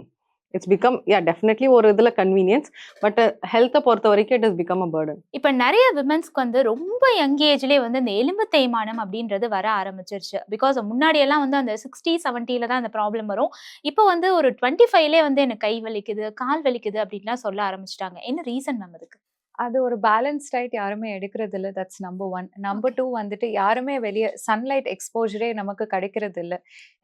It's become definitely ஒரு இதில் கன்வீனியன்ஸ், பட் ஹெல்த்தை பொறுத்த வரைக்கும் it is become a burden. இப்போ நிறைய விமன்ஸ்க்கு வந்து ரொம்ப யங் ஏஜ்லேயே வந்து இந்த எலும்பு தேய்மானம் அப்படின்றது வர ஆரம்பிச்சிருச்சு. பிகாஸ் முன்னாடி எல்லாம் வந்து அந்த 60-70 தான் அந்த ப்ராப்ளம் வரும். இப்போ வந்து ஒரு 25லே வந்து எனக்கு கை வலிக்குது, கால் வலிக்குது அப்படின்லாம் சொல்ல ஆரம்பிச்சிட்டாங்க. என்ன ரீசன் மேம் அதுக்கு? அது ஒரு பேலன்ஸ் டயட் யாருமே எடுக்கிறது இல்லை. That's number 1. நம்பர் 2 வந்துட்டு யாருமே வெளியே சன்லைட் எக்ஸ்போஜரே நமக்கு கிடைக்கிறது இல்லை.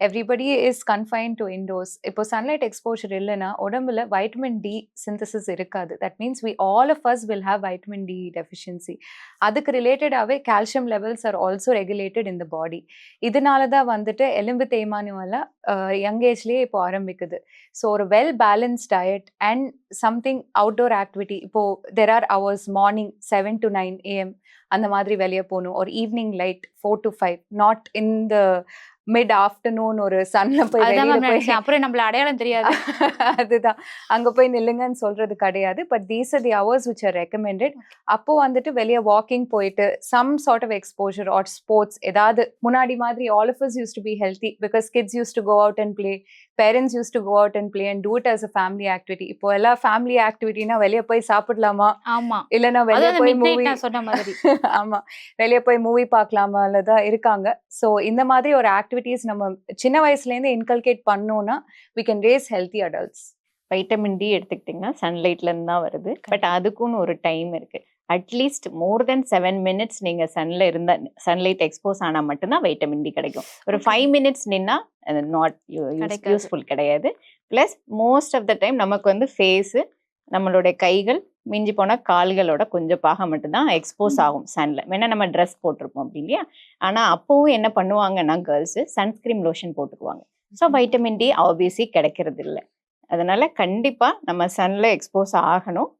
Everybody is confine to indoors. இப்போ சன்லைட் எக்ஸ்போஜர் இல்லைன்னா உடம்புல வைட்டமின் டி சிந்தசிஸ் இருக்காது. That means all of us will have vitamin D deficiency. அதுக்கு ரிலேட்டடாகவே calcium levels are also regulated in the body. இதனால தான் வந்துட்டு எலும்பு தேய்மானம் எல்லாம் யங் ஏஜ்லேயே இப்போ ஆரம்பிக்குது. ஸோ ஒரு well balance diet and something outdoor activity. இப்போது there are hours morning 7 to 9 AM அந்த மாதிரி வெளியே போகணும். ஒரு evening light 4 to 5, not in the mid afternoon ஒரு சன்ல போய் அப்புறம் நம்மள அடையாளம் தெரியாது. அதுதான் அங்க போய் நில்லுங்கன்னு சொல்றது கிடையாது. But these are the hours which are recommended. அப்போ வந்துட்டு வெளியே வாக்கிங் போயிட்டு some sort of exposure or sports ஏதாவது. முன்னாடி மாதிரி all of us used to be healthy because kids used to go out and play, parents used to go out and play and do it as a family activity. இப்போ எல்லாம் family ஆக்டிவிட்டினா வெளியே போய் சாப்பிடலாமா, ஆமா இல்லைன்னா வெளியே போய் மூவி, சொன்ன மாதிரி ஆமா வெளியே போய் மூவி பார்க்கலாமால தான் இருக்காங்க. ஸோ இந்த மாதிரி ஒரு ஆக்டிவிட்டிஸ் நம்ம சின்ன வயசுலேருந்து இன்கல்கேட் பண்ணோம்னா we can raise healthy adults. Vitamin D எடுத்துக்கிட்டிங்கன்னா சன்லைட்லேருந்து தான் வருது. பட் அதுக்குன்னு ஒரு டைம் இருக்கு. அட்லீஸ்ட் மோர் தென் 7 minutes நீங்கள் சன்லைட் எக்ஸ்போஸ் ஆனால் மட்டும்தான் வைட்டமின் டி கிடைக்கும். ஒரு 5 minutes நின்னா அது நாட் யூஸ்ஃபுல் கிடையாது. Plus most of the time நமக்கு வந்து ஃபேஸு, நம்மளுடைய கைகள், மிஞ்சி போனால் கால்களோட கொஞ்சம் பாகம் மட்டும்தான் எக்ஸ்போஸ் ஆகும் சன்ல. வேணா நம்ம ட்ரெஸ் போட்டிருப்போம் அப்படி இல்லையா. ஆனால் அப்போவும் என்ன பண்ணுவாங்கன்னா கேர்ள்ஸு சன்ஸ்கிரீன் லோஷன் போட்டுக்குவாங்க. ஸோ வைட்டமின் டி ஆப்வியஸ்லி கிடைக்கிறது இல்லை. அதனால கண்டிப்பா நம்ம சன்ல எக்ஸ்போஸ் ஆகணும்.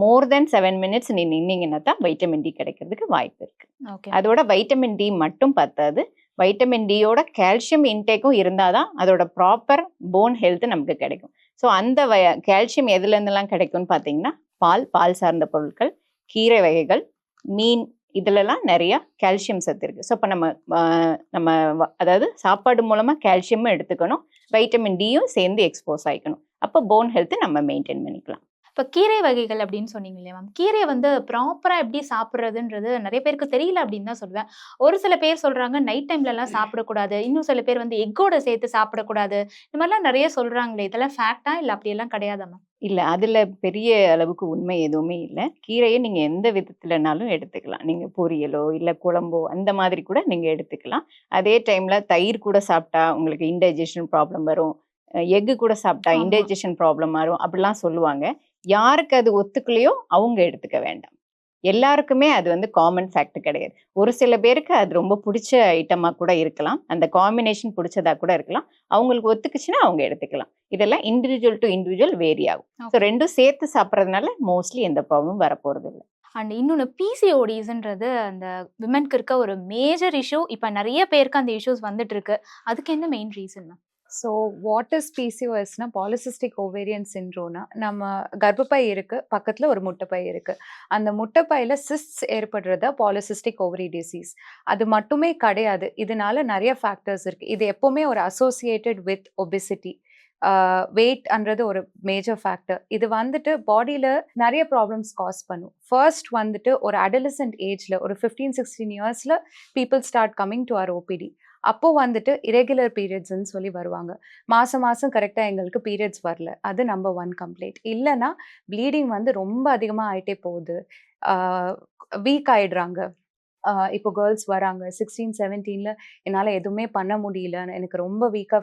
மோர் தென் 7 மினிட்ஸ் நீ நின்னீங்கன்னா தான் வைட்டமின் டி கிடைக்கிறதுக்கு வாய்ப்பு இருக்கு. ஓகே அதோட வைட்டமின் டி மட்டும் பத்தாது, வைட்டமின் டியோட கால்சியம் இன்டேக்கும் இருந்தாதான் அதோட ப்ராப்பர் போன் ஹெல்த் நமக்கு கிடைக்கும். ஸோ அந்த கால்சியம் எதுல இருந்தெல்லாம் கிடைக்கும்னு பார்த்தீங்கன்னா பால் சார்ந்த பொருட்கள், கீரை வகைகள், மீன், இதுலலாம் நிறைய கால்சியம் சத்து இருக்கு. ஸோ இப்போ அதாவது சாப்பாடு மூலமா கால்சியமும் எடுத்துக்கணும், வைட்டமின் டியும் சேர்ந்து எக்ஸ்போஸ் ஆகிக்கணும். அப்போ போன் ஹெல்த்தை நம்ம மெயின்டைன் பண்ணிக்கலாம். இப்போ கீரை வகைகள் அப்படின்னு சொன்னீங்க இல்லையா மேம், கீரையை வந்து ப்ராப்பராக எப்படி சாப்பிட்றதுன்றது நிறைய பேருக்கு தெரியல அப்படின்னு தான் சொல்லுவேன். ஒரு சில பேர் சொல்கிறாங்க நைட் டைம்லலாம் சாப்பிடக்கூடாது, இன்னும் சில பேர் வந்து எக்கோட சேர்த்து சாப்பிடக்கூடாது, இந்த மாதிரிலாம் நிறைய சொல்கிறாங்களே, இதெல்லாம் ஃபேக்டா இல்லை அப்படியெல்லாம் கிடையாதா மேம்? இல்ல அதுல பெரிய அளவுக்கு உண்மை எதுவுமே இல்லை. கீரையை நீங்க எந்த விதத்துலனாலும் எடுத்துக்கலாம். நீங்க பொரியலோ இல்ல குழம்போ அந்த மாதிரி கூட நீங்க எடுத்துக்கலாம். அதே டைம்ல தயிர் கூட சாப்பிட்டா உங்களுக்கு இன்டைஜஷன் ப்ராப்ளம் வரும், எக்கு கூட சாப்பிட்டா ஆமா. இன்டைஜஷன் ப்ராப்ளம் வரும் அப்படிலாம் சொல்லுவாங்க. யாருக்கு அது ஒத்துக்கலையோ அவங்க எடுத்துக்க வேண்டாம். எல்லாருக்குமே அது வந்து காமன் ஃபேக்ட் கிடையாது. ஒரு சில பேருக்கு அது ரொம்ப பிடிச்ச ஐட்டமா கூட இருக்கலாம், அந்த காம்பினேஷன் பிடிச்சதா கூட இருக்கலாம். அவங்களுக்கு ஒத்துக்குச்சுன்னா அவங்க எடுத்துக்கலாம். இதெல்லாம் இண்டிவிஜுவல் டு இண்டிவிஜுவல் வேரி ஆகும். ஸோ ரெண்டும் சேர்த்து சாப்பிட்றதுனால மோஸ்ட்லி எந்த ப்ராப்ளமும் வரப்போறது இல்லை. அண்ட் இன்னொன்று பிசிஓடிஸ்ன்றது அந்த விமென்க்கு இருக்க ஒரு மேஜர் இஷ்யூ. இப்போ நிறைய பேருக்கு அந்த இஷ்யூஸ் வந்துட்டு இருக்கு. அதுக்கு என்ன main reason ma'am? So what is பிசிஓஎஸ்னா பாலிசிஸ்டிக் ஓவேரியன் சிண்ட்ரோம்னா, நம்ம கர்ப்பப்பை இருக்கு, பக்கத்தில் ஒரு முட்டைப்பை இருக்கு. அந்த முட்டைப்பையில் சிஸ்ட்ஸ் ஏற்படுறதா பாலிசிஸ்டிக் ஓவரி டிசீஸ். அது மட்டுமே கிடையாது, இதனால நிறைய ஃபேக்டர்ஸ் இருக்கு. இது எப்போவுமே ஒரு அசோசியேட்டட் வித் ஒபிசிட்டி, வெயிட்ன்றது ஒரு மேஜர் ஃபேக்டர். இது வந்துட்டு பாடியில் நிறைய ப்ராப்ளம்ஸ் காஸ் பண்ணும். ஃபர்ஸ்ட் வந்துட்டு ஒரு அடலசன்ட் ஏஜில் ஒரு 15-16 இயர்ஸில் people start coming to our OPD. அப்போ வந்துட்டு இரெகுலர் பீரியட்ஸ்ன்னு சொல்லி வருவாங்க. மாதம் கரெக்டாக எங்களுக்கு பீரியட்ஸ் வரல, அது நம்பர் 1 கம்ப்ளைண்ட். இல்லைன்னா ப்ளீடிங் வந்து ரொம்ப அதிகமாக ஆகிட்டே போகுது, வீக் ஆகிடுறாங்க. இப்போ கேர்ள்ஸ் வராங்க 16-17ல், என்னால் எதுவுமே பண்ண முடியல, எனக்கு ரொம்ப வீக்காக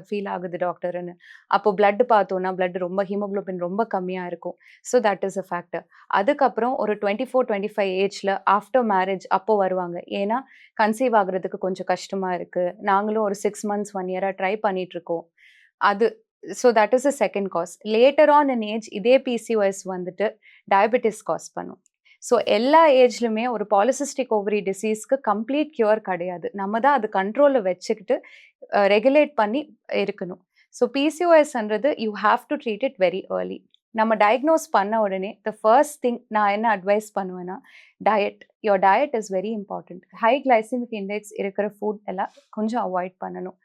ஃபீல் ஆகுது டாக்டர்னு. அப்போ பிளட் பார்த்தோன்னா பிளட் ரொம்ப ஹீமோக்ளோபின் ரொம்ப கம்மியாக இருக்கும். So that is a factor. அதுக்கப்புறம் ஒரு 24-25 ஏஜில் ஆஃப்டர் மேரேஜ் அப்போ வருவாங்க. ஏன்னா கன்சீவ் ஆகுறதுக்கு கொஞ்சம் கஷ்டமாக இருக்குது, நாங்களும் ஒரு 6 months 1 year ட்ரை பண்ணிகிட்ருக்கோம். அது so that is a second cause. Later on in age இதே பிசிஓஎஸ் வந்துட்டு டயபெட்டிஸ் காஸ் பண்ணும். ஸோ எல்லா ஏஜ்லையுமே ஒரு பாலிசிஸ்டிக் ஓவரி டிசீஸ்க்கு கம்ப்ளீட் க்யூர் கிடையாது. நம்ம தான் அது கண்ட்ரோலில் வச்சுக்கிட்டு ரெகுலேட் பண்ணி இருக்கணும். ஸோ பிசிஓஎஸ்ன்றது you have to treat it very early. நம்ம டயக்னோஸ் பண்ண உடனே த ஃபர்ஸ்ட் திங் நான் என்ன அட்வைஸ் பண்ணுவேன்னா, diet. Your diet is very important. High glycemic index இருக்கிற ஃபுட் எல்லாம் கொஞ்சம் அவாய்ட் பண்ணணும்.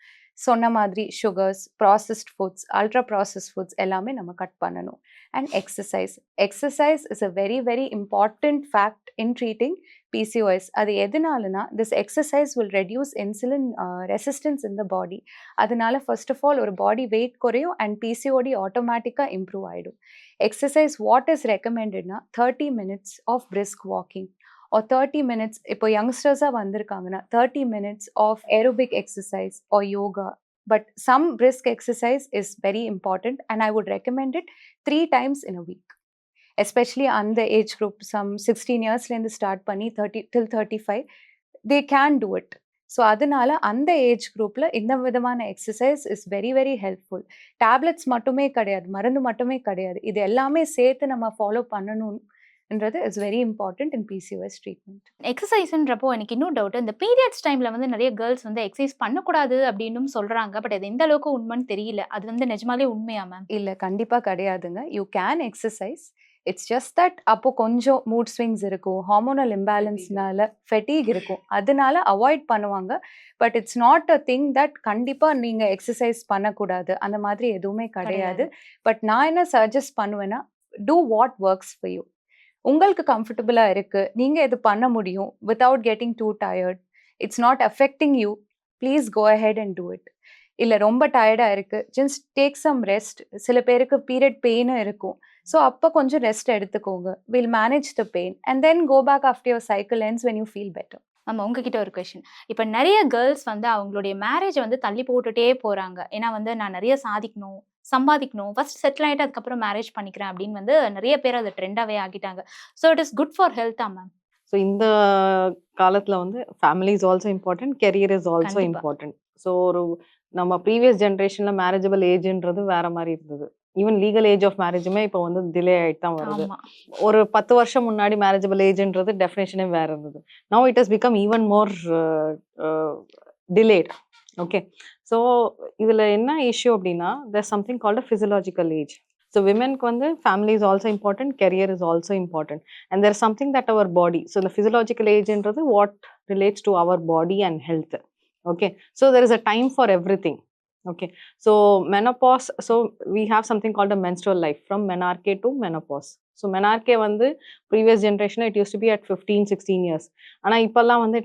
சொன்ன மாதிரி sugars, processed foods, ultra processed foods எல்லாமே நம்ம கட் பண்ணணும். And exercise is a very very important fact in treating PCOS. அது எதனாலனா, this exercise will reduce insulin resistance in the body. அதனால ஃபர்ஸ்ட் ஆஃப் ஆல் ஒரு பாடி வெயிட் குறையும் and PCOD ஆட்டோமேட்டிக்காக improve ஆகிடும். எக்ஸசைஸ் வாட் இஸ் ரெக்கமெண்டட்னா 30 minutes of brisk walking or 30 minutes, இப்போ யங்ஸ்டர்ஸாக வந்திருக்காங்கன்னா 30 minutes of aerobic exercise or yoga. But some brisk exercise is very important and I would recommend it 3 times in a week. Especially on the age group, some 16 yearsலேருந்து start பண்ணி 30 till 35, they can do it. So அதனால அந்த age குரூப்பில் இந்த விதமான exercise is very very helpful. Tablets மட்டுமே கிடையாது, மருந்து மட்டுமே கிடையாது, இது எல்லாமே சேர்த்து நம்ம ஃபாலோ பண்ணணும்ன்றது is very important in PCOS treatment. எக்ஸசைஸ்ன்றப்போ எனக்கு இன்னும் டவுட், இந்த பீரியட்ஸ் டைமில் வந்து நிறைய கேர்ள்ஸ் வந்து எக்ஸசைஸ் பண்ணக்கூடாது அப்படின்னு சொல்கிறாங்க. பட் அது எந்த அளவுக்கு உண்மைன்னு தெரியல. அது வந்து நிஜமாலே உண்மையா மேம்? இல்லை, கண்டிப்பாக கிடையாதுங்க. You can exercise. It's just that அப்போ கொஞ்சம் மூட் ஸ்விங்ஸ் இருக்கும், ஹார்மோனல் இம்பேலன்ஸ்னால ஃபெட்டிக் இருக்கும், அதனால அவாய்ட் பண்ணுவாங்க. But it's not a thing that கண்டிப்பாக நீங்கள் எக்ஸசைஸ் பண்ணக்கூடாது, அந்த மாதிரி எதுவுமே கிடையாது. பட் நான் என்ன சஜஸ்ட் பண்ணுவேன்னா, do what works for you. உங்களுக்கு கம்ஃபர்டபுளாக இருக்குது, நீங்கள் இது பண்ண முடியும் without getting too tired, it's not affecting you, please go ahead and do it. இல்லை ரொம்ப டயர்டாக இருக்குது, ஜஸ்ட் டேக் சம் ரெஸ்ட். சில பேருக்கு பீரியட் பெயினும் இருக்கும், ஸோ அப்போ கொஞ்சம் ரெஸ்ட் எடுத்துக்கோங்க. Will manage the pain and then go back after your cycle ends when you feel better. நம்ம உங்ககிட்ட ஒரு கொஸ்டின். இப்போ நிறைய கேர்ள்ஸ் வந்து அவங்களுடைய மேரேஜை வந்து தள்ளி போட்டுட்டே போகிறாங்க. ஏன்னா வந்து நான் நிறைய சாதிக்கணும், சம்பாதிக்கணும், ஃபர்ஸ்ட் செட்டில் ஆகிட்டு அதுக்கப்புறம் மேரேஜ் பண்ணிக்கிறேன் அப்படின்னு வந்து நிறைய பேர் அது ட்ரெண்டாகவே ஆகிட்டாங்க. So it is good for ஹெல்த்தா மேம்? ஸோ இந்த காலத்தில் வந்து family is also important, career is also கண்டிப்பா. இம்பார்ட்டன்ட். ஸோ ஒரு நம்ம ப்ரீவியஸ் ஜென்ரேஷனில் மேரேஜபிள் ஏஜ்ன்றது வேற மாதிரி இருந்தது. ஈவன் லீகல் ஏஜ் ஆஃப் மேரேஜுமே இப்போ வந்து டிலே ஆகிட்டு தான் வருது. ஆமா ஒரு 10 வருஷம் முன்னாடி மேரேஜபிள் ஏஜ்ன்றது டெஃபினேஷனே வேற இருந்தது. Now it has become even more delayed. Okay, so இதில் என்ன இஷ்யூ அப்படின்னா there something called a physiological age. So விமென்க்கு வந்து family is also important, career is also important, and there something that our body. So இந்த physiological ஏஜ்ன்றது what relates to our body and health. Okay, so there is a time for everything. Okay, so menopause, so we have something called a menstrual life from menarche to menopause. So menarche வந்து previous generation it used to be at 15-16 years. ஆனா இப்பெல்லாம் வந்து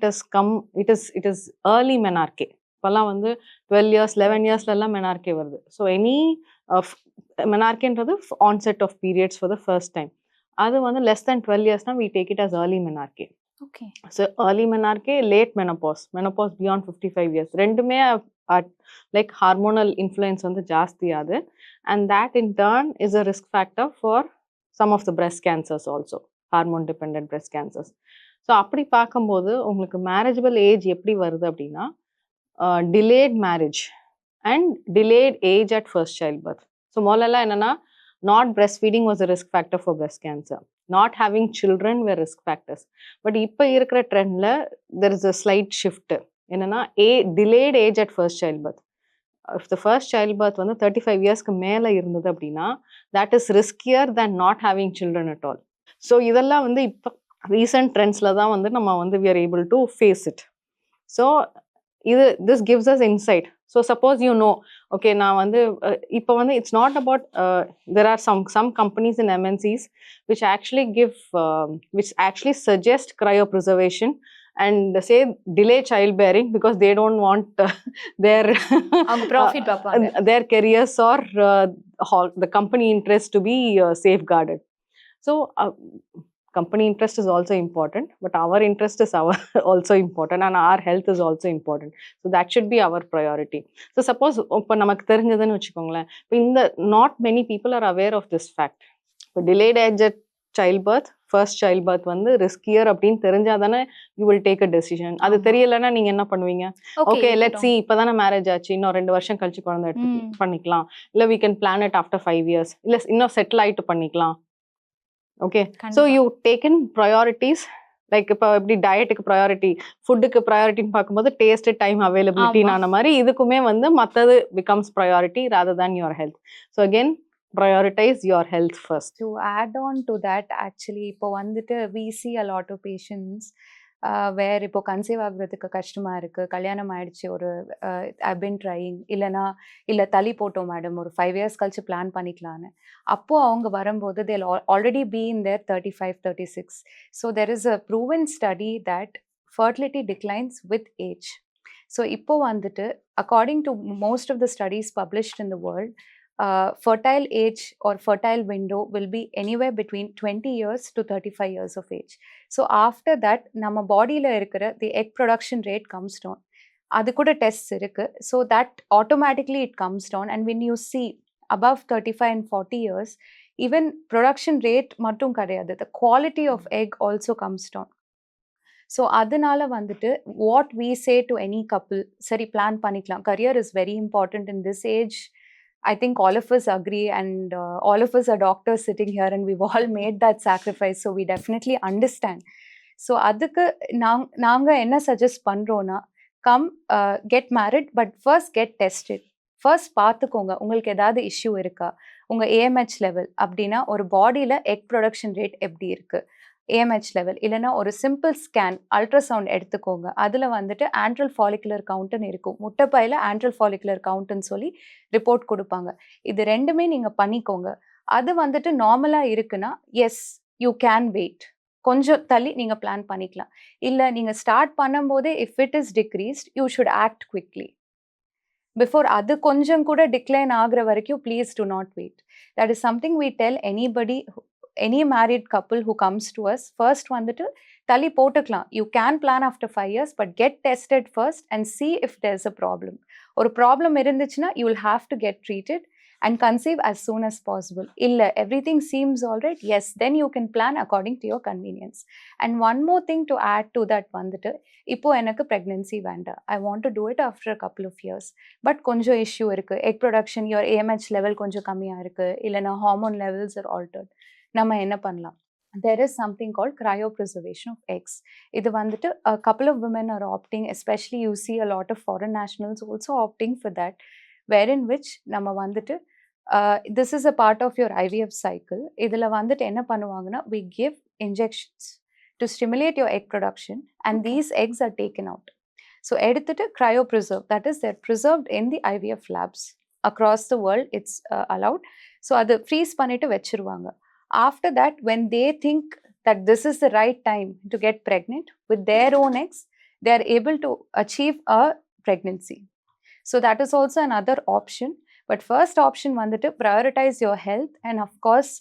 it is early menarche. இப்பெல்லாம் வந்து 12 years 11 yearsல எல்லாம் menarche வருது. So any menarcheன்றது onset of periods for the first time. அது வந்து less than 12 years we take it as early menarche. okay So early menarche, late menopause beyond 55 years. ரெண்டுமே like hormonal influence வந்து ஜாஸ்தி ஆகுது, and that in turn is a risk factor for some of the breast cancers also, hormone dependent breast cancers. So அப்படி பார்க்கும்போது உங்களுக்கு marriageable age எப்படி வருது அப்படின்னா delayed marriage and delayed age at first childbirth. So முதல்ல என்னன்னா not breastfeeding was a risk factor for breast cancer, not having children were risk factors. But இப்போ இருக்கிற ட்ரெண்ட்ல there is a slight shift. என்னன்னா delayed age at first childbirth. If the first childbirth வந்து 35 இயர்ஸ்க்கு மேலே இருந்தது அப்படின்னா that is riskier than not having children at all. So இதெல்லாம் வந்து இப்போ ரீசன்ட் ட்ரெண்ட்ஸில் தான் வந்து நம்ம வந்து we are able to face it. So this gives us insight. So suppose you know, okay, நான் வந்து இப்போ வந்து it's not about there are some companies in MNCs which actually suggest cryopreservation and say delay childbearing because they don't want their profit their careers or the company interest to be safeguarded. So company interest is also important, but our interest is also important, and our health is also important. So that should be our priority. So suppose இப்போ நமக்கு தெரிஞ்சதுன்னு வச்சுக்கோங்களேன், இப்போ இந்த not many people are aware of this fact. இப்போ delayed age at childbirth, first childbirth வந்து riskier அப்படின்னு தெரிஞ்சாதானே you will take a decision. அது தெரியலன்னா நீங்க என்ன பண்ணுவீங்க? Okay, let's see, இப்பதானே மேரேஜ் ஆச்சு, இன்னும் 2 வருஷம் கழிச்சு குழந்தை எடுத்து பண்ணிக்கலாம், இல்ல we can plan it after 5 years, இல்ல இன்னும் செட்டில் ஆயிட்டு பண்ணிக்கலாம். Okay, so you taken priorities. Like இப்போ எப்படி டயட்டுக்கு ப்ரையாரிட்டி, ஃபுட்டுக்கு ப்ரையாரிட்டின்னு பார்க்கும்போது டேஸ்ட், டைம், அவைலபிலிட்டினான மாதிரி இதுக்குமே வந்து மற்றது becomes priority rather than your health. So again prioritize your health first. To add on to that, actually இப்போ வந்துட்டு we see a lot of patients where இப்போ கன்சீவ் ஆகுறதுக்கு கஷ்டமாக இருக்குது, கல்யாணம் ஆயிடுச்சு, ஒரு I've been trying, இல்லை தள்ளி போட்டோம் மேடம், ஒரு 5 years கழிச்சு பிளான் பண்ணிக்கலான்னு. அப்போது அவங்க வரும்போது they'll already be in their 35-36. So there is a proven study that fertility declines with age. So இப்போ வந்துட்டு according to most of the studies published in the world, fertile age or fertile window will be anywhere between 20 years to 35 years of age. So after that நம்ம பாடியில் இருக்கிற the egg production rate comes down. அது கூட test இருக்கு. So that automatically it comes down, and when you see above 35 and 40 years, even production rate மட்டும் கிடையாது, the quality of egg also comes down. So அதனால வந்துட்டு what we say to any couple, சரி plan பண்ணிக்கலாம், career is very important in this age. I think all of us agree, and all of us are doctors sitting here, and we've all made that sacrifice, so we definitely understand. So அதுக்கு நாங்கள் என்ன suggest பண்ணுறோன்னா, come get married, but first get tested. First பார்த்துக்கோங்க உங்களுக்கு ஏதாவது issue இருக்கா, உங்கள் AMH level அப்படின்னா ஒரு பாடியில் எக் ப்ரொடக்ஷன் ரேட் எப்படி இருக்குது, ஏஎம்ஹெச் லெவல், இல்லைனா ஒரு சிம்பிள் ஸ்கேன் அல்ட்ராசவுண்ட் எடுத்துக்கோங்க. அதில் வந்துட்டு ஆண்ட்ரல் ஃபாலிகுலர் கவுண்ட்டுன்னு இருக்கும், முட்டைப்பையில் ஆண்ட்ரல் ஃபாலிகுலர் கவுண்ட்டுன்னு சொல்லி ரிப்போர்ட் கொடுப்பாங்க. இது ரெண்டுமே நீங்கள் பண்ணிக்கோங்க. அது வந்துட்டு நார்மலாக இருக்குன்னா எஸ் யூ கேன் வெயிட், கொஞ்சம் தள்ளி நீங்கள் பிளான் பண்ணிக்கலாம். இல்லை நீங்கள் ஸ்டார்ட் பண்ணும்போதே if it is decreased you should act quickly. Before அது கொஞ்சம் கூட டிக்ளைன் ஆகிற வரைக்கும் please do not wait. That is something we tell anybody, any married couple who comes to us, first வந்துட்டு தள்ளி போட்டுக்கலாம். You can plan after 5 years, but get tested first and see if there's a problem. ஒரு problem இருந்துச்சுன்னா you will have to get treated, and conceive as soon as possible. Illa, everything seems all right. Yes, then you can plan according to your convenience. And one more thing to add to that வந்துட்டு இப்போ எனக்கு pregnancy வேண்டாம். I want to do it after a couple of years. But கொஞ்சம் issue இருக்கு. Egg production, your AMH level கொஞ்சம் கம்மியா இருக்கு. இல்லைனா hormone levels are altered. நம்ம என்ன பண்ணலாம்? There is something called cryopreservation of eggs. இது வந்துட்டு a couple of women are opting, especially you see a lot of foreign nationals also opting for that, wherein which நம்ம வந்துட்டு this is a part of your IVF cycle. இதில் வந்துட்டு என்ன பண்ணுவாங்கன்னா we give injections to stimulate your egg production and these eggs are taken out. So எடுத்துட்டு cryopreserve, that is they're preserved in the IVF labs across the world. It's allowed. So அது freeze பண்ணிட்டு வச்சிருவாங்க. After that, when they think that this is the right time to get pregnant with their own eggs, they are able to achieve a pregnancy. So that is also another option. But first option வந்துட்டு prioritize your health, and of course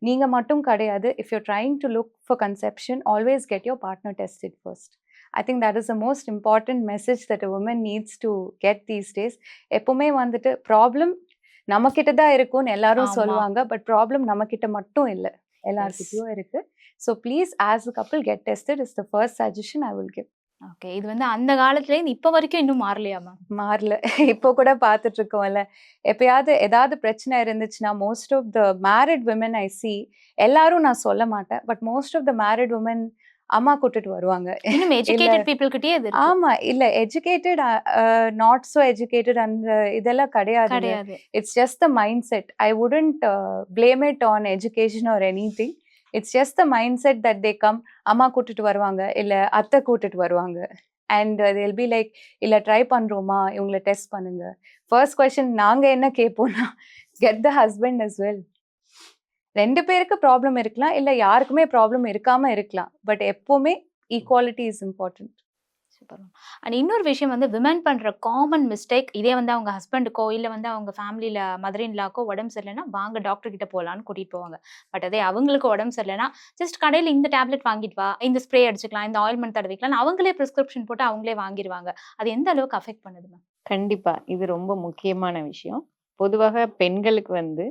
நீங்க மட்டும் கிடையாது, if you're trying to look for conception, always get your partner tested first. I think that is the most important message that a woman needs to get these days. எப்பவுமே வந்துட்டு problem நம்மக்கிட்ட தான் இருக்கும்னு எல்லாரும் சொல்லுவாங்க, பட் ப்ராப்ளம் நம்மக்கிட்ட மட்டும் இல்லை, எல்லாருக்கிட்டையும் இருக்கு. So please as a couple get tested is the first suggestion I will give. Okay, இது வந்து அந்த காலத்துலேருந்து இப்போ வரைக்கும் இன்னும் மாறலையா மேம்? மாறல, இப்போ கூட பார்த்துட்டு இருக்கோம்ல. எப்பயாவது ஏதாவது பிரச்சனை இருந்துச்சுன்னா most of the married women I see, எல்லாரும் நான் சொல்ல மாட்டேன், but most of the married women அம்மா கூட்டிட்டு வருவாங்க. இன்னும் எஜுகேட்டட் பீப்புள் கிட்டயே இது இருக்கு. ஆமா, இல்ல எஜுகேட்டட் நாட் சோ எஜுகேட்டட் அந்த இதெல்லாம் கிடையாது. It's just the mind set. I wouldn't blame it on education or anything. It's just the mindset that they come, அம்மா கூட்டிட்டு வருவாங்க இல்ல அத்தை கூட்டிட்டு வருவாங்க, and they'll be like இல்ல ட்ரை பண்றோமா, இவங்களை டெஸ்ட் பண்ணுங்க. ஃபர்ஸ்ட் கொஸ்டின் நாங்க என்ன கேட்போம்னா get the husband as well. ரெண்டு பேருக்கு ப்ராப்ளம் இருக்கலாம், இல்லை யாருக்குமே ப்ராப்ளம் இருக்காம இருக்கலாம், பட் எப்பவுமே equality is important. Super. And இன்னொரு விஷயம் வந்து விமன் பண்ணுற காமன் மிஸ்டேக், இதே வந்து அவங்க ஹஸ்பண்டுக்கோ இல்லை வந்து அவங்க ஃபேமிலியில் மதர் இன் லாக்கோ உடம்பு சரியில்லைன்னா வாங்க டாக்டர் கிட்ட போகலான்னு கூட்டிகிட்டு போவாங்க. பட் அதே அவங்களுக்கு உடம்பு சரியில்லைன்னா ஜஸ்ட் கடையில் இந்த டேப்லெட் வாங்கிட்டு வா, இந்த ஸ்ப்ரே அடிச்சுக்கலாம், இந்த ஆயில்மெண்ட் தடவிக்கலாம், அவங்களே ப்ரிஸ்கிரிப்ஷன் போட்டு அவங்களே வாங்கிடுவாங்க. அது எந்த அளவுக்கு அஃபெக்ட் பண்ணுது மேம்? கண்டிப்பாக இது ரொம்ப முக்கியமான விஷயம். பொதுவாக பெண்களுக்கு வந்து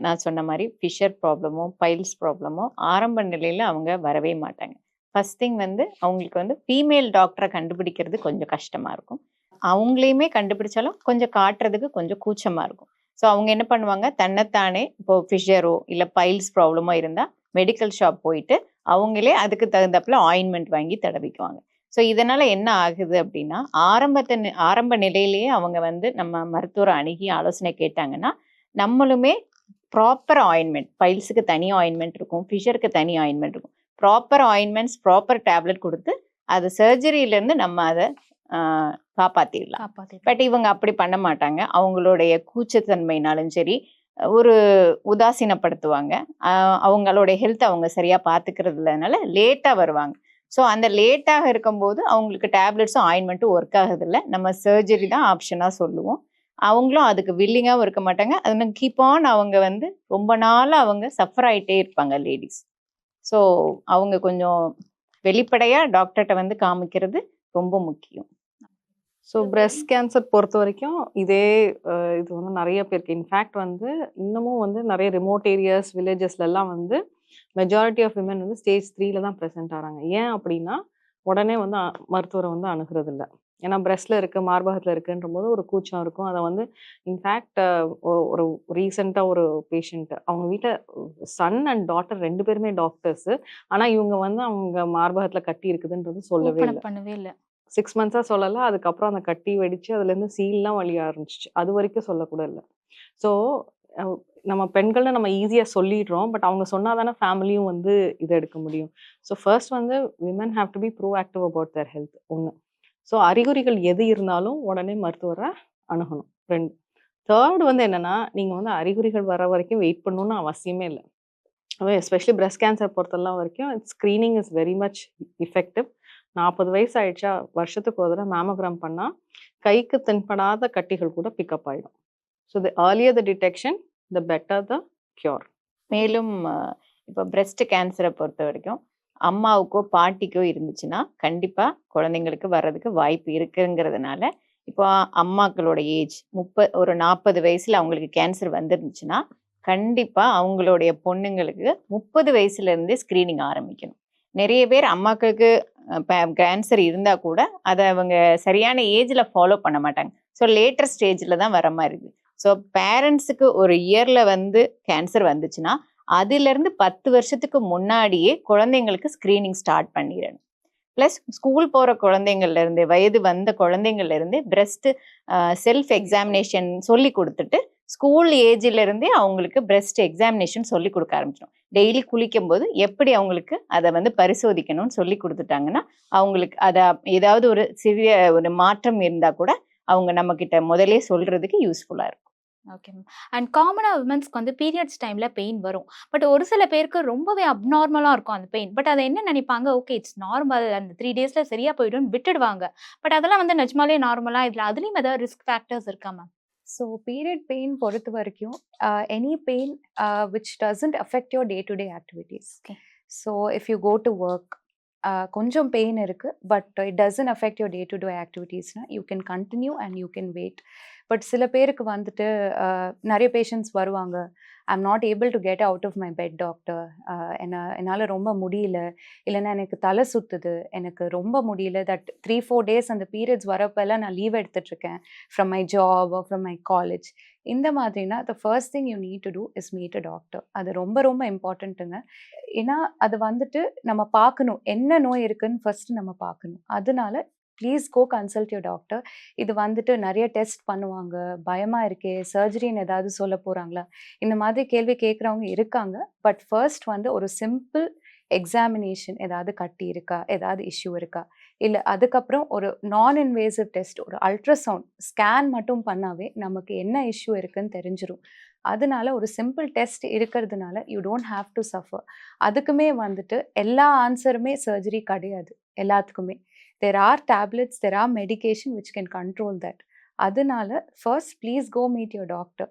நான் சொன்ன மாதிரி ஃபிஷர் ப்ராப்ளமோ பைல்ஸ் ப்ராப்ளமோ ஆரம்ப நிலையில் அவங்க வரவே மாட்டாங்க. ஃபர்ஸ்ட் திங் வந்து அவங்களுக்கு வந்து ஃபீமேல் டாக்டரை கண்டுபிடிக்கிறது கொஞ்சம் கஷ்டமாக இருக்கும். அவங்களையுமே கண்டுபிடிச்சாலும் கொஞ்சம் காட்டுறதுக்கு கொஞ்சம் கூச்சமாக இருக்கும். ஸோ அவங்க என்ன பண்ணுவாங்க, தன்னைத்தானே இப்போ ஃபிஷரோ இல்லை பைல்ஸ் ப்ராப்ளமோ இருந்தால் மெடிக்கல் ஷாப் போயிட்டு அவங்களே அதுக்கு தகுந்தப்பில் ஆயின்மெண்ட் வாங்கி தடவிக்குவாங்க. ஸோ இதனால் என்ன ஆகுது அப்படின்னா ஆரம்ப நிலையிலேயே அவங்க வந்து நம்ம மருத்துவரை அணுகி ஆலோசனை கேட்டாங்கன்னா நம்மளுமே ப்ராப்பர் ஆயின்மெண்ட், பைல்ஸுக்கு தனி ஆயின்மெண்ட் இருக்கும், ஃபிஷருக்கு தனி ஆயின்மெண்ட் இருக்கும், ப்ராப்பர் ஆயின்மெண்ட்ஸ் ப்ராப்பர் டேப்லெட் கொடுத்து அது சர்ஜரியிலேருந்து நம்ம அதை காப்பாற்றிடலாம். பட் இவங்க அப்படி பண்ண மாட்டாங்க. அவங்களுடைய கூச்சத்தன்மைனாலும் சரி ஒரு உதாசீனப்படுத்துவாங்க. அவங்களுடைய ஹெல்த் அவங்க சரியாக பார்த்துக்கிறதுனால லேட்டாக வருவாங்க. ஸோ அந்த லேட்டாக இருக்கும்போது அவங்களுக்கு டேப்லெட்ஸும் ஆயின்மெண்ட்டும் ஒர்க் ஆகுதில்ல, நம்ம சர்ஜரி தான் ஆப்ஷனாக சொல்லுவோம். அவங்களும் அதுக்கு வில்லிங்காகவும் இருக்க மாட்டாங்க. அது கீப் ஆன் அவங்க வந்து ரொம்ப நாளாக அவங்க சஃபர் ஆகிட்டே இருப்பாங்க லேடிஸ். ஸோ அவங்க கொஞ்சம் வெளிப்படையாக டாக்டர்கிட்ட வந்து காமிக்கிறது ரொம்ப முக்கியம். ஸோ பிரெஸ்ட் கேன்சர் பொறுத்த வரைக்கும் இதே இது வந்து நிறைய பேருக்கு, இன்ஃபேக்ட் வந்து இன்னமும் வந்து நிறைய ரிமோட் ஏரியாஸ் வில்லேஜஸ்லாம் வந்து மெஜாரிட்டி ஆஃப் விமன் வந்து ஸ்டேஜ் 3 தான் ப்ரெசென்ட் ஆகிறாங்க. ஏன் அப்படின்னா உடனே வந்து மருத்துவரை வந்து அணுகிறது இல்லை. ஏன்னா பிரெஸ்ட்ல இருக்கு, மார்பகத்தில் இருக்குன்ற போது ஒரு கூச்சம் இருக்கும். அதை வந்து இன்ஃபேக்ட் ஒரு ரீசெண்டாக ஒரு பேஷண்ட், அவங்க வீட்டில் சன் அண்ட் டாட்டர் 2 பேருமே டாக்டர்ஸ், ஆனால் இவங்க வந்து அவங்க மார்பகத்தில் கட்டி இருக்குதுன்றது சொல்லவே இல்லை. 6 மந்த்ஸாக சொல்லலை. அதுக்கப்புறம் அந்த கட்டி வெடிச்சு அதுலேருந்து சீல்லாம் வழிய ஆரம்பிச்சிச்சு. அது வரைக்கும் சொல்லக்கூட இல்லை. ஸோ நம்ம பெண்கள்னு நம்ம ஈஸியாக சொல்லிடுறோம், பட் அவங்க சொன்னால் தானே ஃபேமிலியும் வந்து இதை எடுக்க முடியும். ஸோ ஃபர்ஸ்ட் வந்து women have to be proactive about their health. ஒன்று. ஸோ அறிகுறிகள் எது இருந்தாலும் உடனே மருத்துவரை அணுகணும். 2. தேர்ட் வந்து என்னென்னா, நீங்கள் வந்து அறிகுறிகள் வர வரைக்கும் வெயிட் பண்ணணும்னு அவசியமே இல்லை. எஸ்பெஷலி பிரெஸ்ட் கேன்சர் பொறுத்தெல்லாம் வரைக்கும் screening is very much effective. 40 வயசு ஆயிடுச்சா வருஷத்துக்கு ஒரு தடவை மேமோகிராம் பண்ணால் கைக்கு தென்படாத கட்டிகள் கூட பிக்கப் ஆகிடும். So the earlier the detection the better the cure. மேலும் இப்போ பிரெஸ்ட் கேன்சரை பொறுத்த வரைக்கும் அம்மாவுக்கோ பாட்டிக்கோ இருந்துச்சுன்னா கண்டிப்பாக குழந்தைங்களுக்கு வர்றதுக்கு வாய்ப்பு இருக்குங்கிறதுனால இப்போ அம்மாக்களோட ஏஜ் ஒரு 40 வயசுல அவங்களுக்கு கேன்சர் வந்துருந்துச்சுன்னா கண்டிப்பாக அவங்களுடைய பொண்ணுங்களுக்கு 30 வயசுலேருந்தே ஸ்க்ரீனிங் ஆரம்பிக்கணும். நிறைய பேர் அம்மாக்களுக்கு கேன்சர் இருந்தால் கூட அதை அவங்க சரியான ஏஜில் ஃபாலோ பண்ண மாட்டாங்க. ஸோ லேட்டர் ஸ்டேஜில் தான் வர மாதிரி இருக்குது. ஸோ பேரண்ட்ஸுக்கு ஒரு இயரில் வந்து கேன்சர் வந்துச்சுன்னா அதுலேருந்து 10 வருஷத்துக்கு முன்னாடியே குழந்தைங்களுக்கு ஸ்க்ரீனிங் ஸ்டார்ட் பண்ணிடணும். ப்ளஸ் ஸ்கூல் போகிற குழந்தைங்கள்லேருந்து வயது வந்த குழந்தைங்கள்லேருந்து பிரெஸ்ட் செல்ஃப் எக்ஸாமினேஷன் சொல்லி கொடுத்துட்டு ஸ்கூல் ஏஜிலேருந்தே அவங்களுக்கு பிரெஸ்ட் எக்ஸாமினேஷன் சொல்லி கொடுக்க ஆரம்பிச்சிடும். டெய்லி குளிக்கும் போது எப்படி அவங்களுக்கு அதை வந்து பரிசோதிக்கணும்னு சொல்லி கொடுத்துட்டாங்கன்னா அவங்களுக்கு அதை ஏதாவது ஒரு சிறிய ஒரு மாற்றம் இருந்தால் கூட அவங்க நம்மக்கிட்ட முதலே சொல்கிறதுக்கு யூஸ்ஃபுல்லாக இருக்கும். Okay ma'am. அண்ட் காமனாக விமன்ஸ்க்கு வந்து பீரியட்ஸ் டைமில் பெயின் வரும். பட் ஒரு சில பேருக்கு ரொம்பவே அப்நார்மலாக இருக்கும் அந்த பெயின். பட் அதை என்ன நினைப்பாங்க, ஓகே இட்ஸ் நார்மல், அந்த 3 டேஸில் சரியாக போயிடும்னு விட்டுடுவாங்க. பட் அதெல்லாம் வந்து நிஜமாலே நார்மலாக இதில் அதுலேயும் ஏதாவது ரிஸ்க் ஃபேக்டர்ஸ் இருக்கா மேம்? ஸோ பீரியட் பெயின் பொறுத்த வரைக்கும் any pain which doesn't affect your day to day activities. Okay. So if you go to work கொஞ்சம் பெயின் இருக்குது but it doesn't affect your day to day ஆக்டிவிட்டீஸ்னால் you can continue and you can wait. But சில பேருக்கு வந்துட்டு நிறைய patients வருவாங்க, I'm not able to get out of my bed doctor, என்னால் ரொம்ப முடியல, இல்லைன்னா எனக்கு தலை சுற்றுது, எனக்கு ரொம்ப முடியல, தட் 3-4 டேஸ் அந்த பீரியட்ஸ் வரப்பெல்லாம் நான் லீவ் எடுத்துட்ருக்கேன் from my job or from my college. இந்த மாதிரினா the first thing you need to do is meet a doctor. அது ரொம்ப ரொம்ப இம்பார்ட்டண்ட்டுங்க. ஏன்னா அது வந்துட்டு நம்ம பார்க்கணும் என்ன நோய் இருக்குன்னு ஃபர்ஸ்ட் நம்ம பார்க்கணும். அதனால please go consult your doctor. இது வந்துட்டு நிறைய டெஸ்ட் பண்ணுவாங்க, பயமாக இருக்கே சர்ஜரின்னு ஏதாவது சொல்ல போகிறாங்களா, இந்த மாதிரி கேள்வி கேட்குறவங்க இருக்காங்க. பட் ஃபர்ஸ்ட் வந்து ஒரு சிம்பிள் எக்ஸாமினேஷன், ஏதாவது கட்டி இருக்கா, ஏதாவது இஷ்யூ இருக்கா, இல்லை அதுக்கப்புறம் ஒரு நான் இன்வேசிவ் டெஸ்ட், ஒரு அல்ட்ராசவுண்ட் ஸ்கேன் மட்டும் பண்ணாவே நமக்கு என்ன இஷ்யூ இருக்குன்னு தெரிஞ்சிடும். அதனால ஒரு சிம்பிள் டெஸ்ட் இருக்கிறதுனால you don't have to suffer. அதுக்குமே வந்துட்டு எல்லா ஆன்சருமே சர்ஜரி கிடையாது எல்லாத்துக்குமே. there are tablets, there are medication which can control that. அதனால first please go meet your doctor.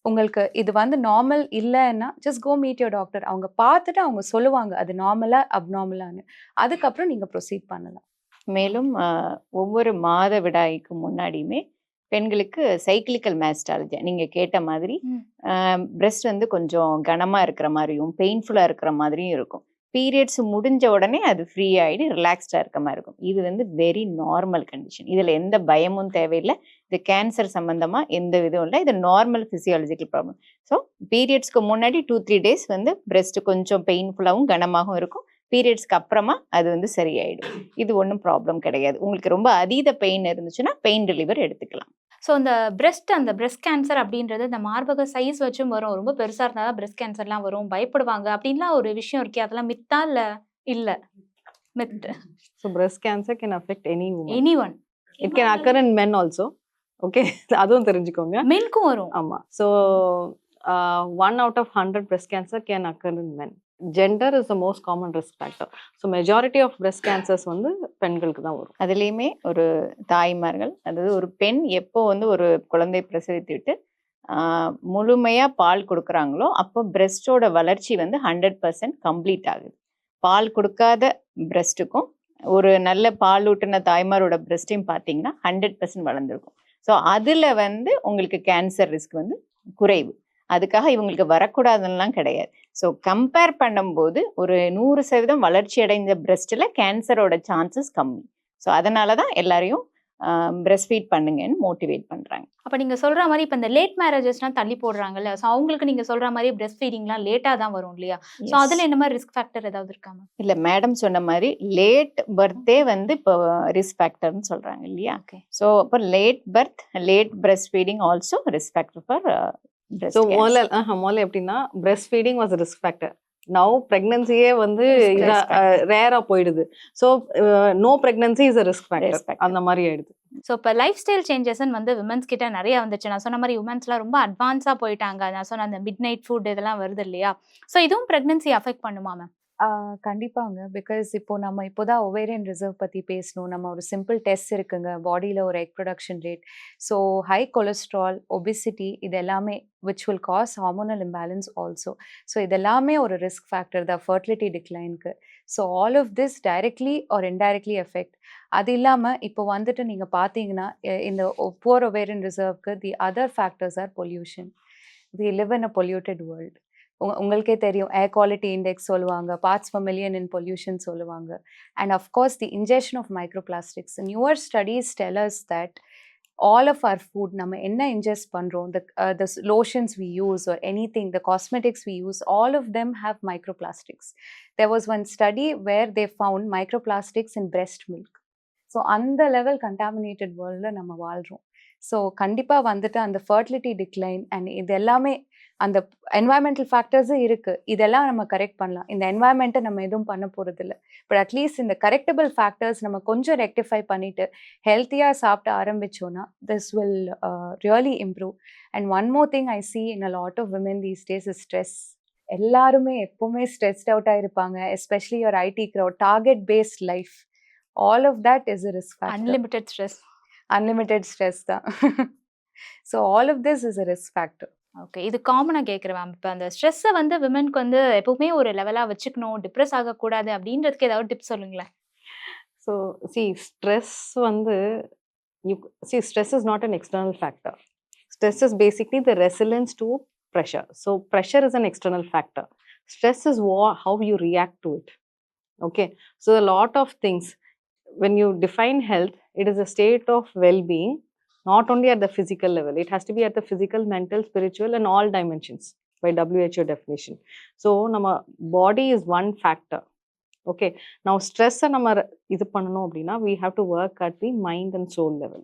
உங்களுக்கு இது வந்து நார்மல் இல்லைன்னா just go meet your doctor. அவங்க பார்த்துட்டு அவங்க சொல்லுவாங்க அது நார்மலா அப்நார்மலான்னு. அதுக்கப்புறம் நீங்கள் ப்ரொசீட் பண்ணலாம். மேலும் ஒவ்வொரு மாதவிடாய்க்கு முன்னாடியுமே பெண்களுக்கு சைக்கிளிக்கல் மேஸ்டாலஜி நீங்கள் கேட்ட மாதிரி பிரெஸ்ட் வந்து கொஞ்சம் கனமாக இருக்கிற மாதிரியும் பெயின்ஃபுல்லாக இருக்கிற மாதிரியும் இருக்கும். பீரியட்ஸ் முடிஞ்ச உடனே அது ஃப்ரீ ஆகிடு ரிலாக்ஸ்டாக இருக்க மாதிரி இருக்கும். இது வந்து வெரி நார்மல் கண்டிஷன். இதில் எந்த பயமும் தேவையில்லை. இது கேன்சர் சம்மந்தமாக எந்த விதம் இல்லை. இது நார்மல் ஃபிசியாலஜிக்கல் ப்ராப்ளம். ஸோ பீரியட்ஸ்க்கு முன்னாடி 2-3 டேஸ் வந்து பிரெஸ்ட் கொஞ்சம் பெயின்ஃபுல்லாகவும் கனமாகவும் இருக்கும். பீரியட்ஸ்க்கு அப்புறமா அது வந்து சரியாயிடும். இது ஒன்றும் ப்ராப்ளம் கிடையாது. உங்களுக்கு ரொம்ப அதீத பெயின் இருந்துச்சுன்னா பெயின் ரிலீவர் எடுத்துக்கலாம். ஸோ அந்த பிரெஸ்ட் கேன்சர் அப்படின்றது இந்த மார்பக சைஸ் வச்சும் வரும். ரொம்ப பெருசாக இருந்தால் தான் பிரெஸ்ட் கேன்சர்லாம் வரும், பயப்படுவாங்க அப்படின்லாம் ஒரு விஷயம் இருக்கே, அதெல்லாம் மித்தா இல்லை? Myth. So breast cancer can affect any woman. Anyone. It can occur in men also. Okay, அதுவும் தெரிஞ்சுக்கோங்க. மென்க்கும் வரும். ஆமா. So 1 out of 100 breast cancer can occur in men. Gender is the most common risk factor. So majority of breast cancers வந்து பெண்களுக்கு தான் வரும். அதுலேயுமே ஒரு தாய்மார்கள், அதாவது ஒரு பெண் எப்போ வந்து ஒரு குழந்தை பிரசவித்துட்டு முழுமையாக பால் கொடுக்குறாங்களோ அப்போ பிரெஸ்டோட வளர்ச்சி வந்து 100% கம்ப்ளீட் ஆகுது. பால் கொடுக்காத பிரெஸ்ட்டுக்கும் ஒரு நல்ல பால் ஊட்டின தாய்மாரோட பிரெஸ்ட்டையும் பார்த்தீங்கன்னா 100% வளர்ந்துருக்கும். ஸோ அதில் வந்து உங்களுக்கு கேன்சர் ரிஸ்க் வந்து குறைவு. அதுக்காக இவங்களுக்கு வரக்கூடாதுன்னெலாம் கிடையாது. ஸோ கம்பேர் பண்ணும்போது ஒரு 100% வளர்ச்சி அடைந்த பிரெஸ்ட்டில் கேன்சரோட சான்சஸ் கம்மி. ஸோ அதனால தான் எல்லாரையும் பிரெஸ்ட் ஃபீட் பண்ணுங்கன்னு மோட்டிவேட் பண்ணுறாங்க. அப்போ நீங்கள் சொல்கிற மாதிரி இப்போ இந்த லேட் மேரேஜஸ்லாம் தள்ளி போடுறாங்கல்ல, ஸோ அவங்களுக்கு நீங்கள் சொல்கிற மாதிரி பிரெஸ்ட் ஃபீடிங்லாம் லேட்டாக தான் வரும் இல்லையா? ஸோ அதில் என்ன மாதிரி ரிஸ்க் ஃபேக்டர் ஏதாவது இருக்காமா? இல்லை, மேடம் சொன்ன மாதிரி லேட் பர்த்தே வந்து இப்போ ரிஸ்க் ஃபேக்டர்னு சொல்கிறாங்க இல்லையா? ஓகே. ஸோ அப்போ late birth, late breastfeeding also risk factor for so முதல்ல எப்படின்னா breastfeeding was risk factor. Now பிரெக்னன்சியே வந்து ரேரா போயிடுது. So no pregnancy is a risk factor, அந்த மாதிரி ஆயிடுது. ஸோ இப்போ லைஃப் ஸ்டைல் சேஞ்சஸ்ன்னு வந்து விமன்ஸ் கிட்ட நிறைய வந்துச்சு. நான் சொன்ன மாதிரி உமன்ஸ்லாம் ரொம்ப அட்வான்ஸாக போயிட்டாங்க. நான் சொன்ன அந்த மிட் நைட் ஃபுட் இதெல்லாம் வருது இல்லையா? ஸோ இதுவும் ப்ரெக்னன்சி அஃபெக்ட் பண்ணுமா மேம்? கண்டிப்பாங்க. பிகாஸ் இப்போ நம்ம இப்போதான் ஒவேரியன் ரிசர்வ் பத்தி பேசணும். நம்ம ஒரு சிம்பிள் டெஸ்ட் இருக்குங்க. பாடியில ஒரு egg production rate. So high cholesterol, obesity இது எல்லாமே which will cause hormonal imbalance also. So இது எல்லாமே ஒரு ரிஸ்க் ஃபேக்டர் தான் ஃபர்டிலிட்டி டிக்ளைனுக்கு. So all of this directly or indirectly effect. அது இல்லாம இப்போ வந்துட்டு நீங்க பார்த்தீங்கன்னா, இந்த புவர் ஒவேரியன் ரிசர்வ்க்கு the other factors are pollution. We live in a polluted world. உங்களுக்கே தெரியும் ஏர் குவாலிட்டி இண்டெக்ஸ் சொல்லுவாங்க, parts per million in pollution சொல்லுவாங்க. And of course the injection of microplastics. Newer studies tell us that all of our food நம்ம என்ன ingest பண்றோம், the lotions we use or anything, the cosmetics we use, all of them have microplastics. There was one study where they found microplastics in breast milk. So அந்த level contaminated வேர்ல்டில் நம்ம வாழ்கிறோம். So கண்டிப்பாக வந்துட்டு அந்த fertility decline and இது எல்லாமே அந்த என்வாயன்மெண்டல் ஃபேக்டர்ஸும் இருக்குது. இதெல்லாம் நம்ம கரெக்ட் பண்ணலாம். இந்த என்வாயன்மெண்ட்டை நம்ம எதுவும் பண்ண போகிறதில்ல. பட் அட்லீஸ்ட் இந்த கரெக்டபிள் ஃபேக்டர்ஸ் நம்ம கொஞ்சம் ரெக்டிஃபை பண்ணிவிட்டு ஹெல்த்தியாக சாப்பிட்டு ஆரம்பித்தோன்னா this will really improve. And one more thing I see in a lot of women these days is stress. எல்லாருமே எப்போவுமே ஸ்ட்ரெஸ்ட் அவுட்டாக இருப்பாங்க. Especially your IT crowd, target based life. All of that is a risk factor. Unlimited stress தான். So all of this is a risk factor. Okay, இது காமனாக கேட்குறேன் ma'am. இப்போ அந்த ஸ்ட்ரெஸ்ஸை வந்து விமனுக்கு வந்து எப்பவுமே ஒரு லெவலாக வச்சுக்கணும், டிப்ரெஸ் ஆகக்கூடாது அப்படின்றதுக்கு ஏதாவது டிப்ஸ் சொல்லுங்களேன். ஸோ ஸ்ட்ரெஸ் வந்து stress is not an external factor. Stress is basically the resilience to pressure. So pressure is an external factor. Stress is how you react to it. Okay, so a lot of things, when you define health, it is a state of well-being, not only at the physical level. It has to be at the physical, mental, spiritual and all dimensions by WHO definition. So nama body is one factor. Okay, now stress nama idu pannom appadina we have to work at the mind and soul level.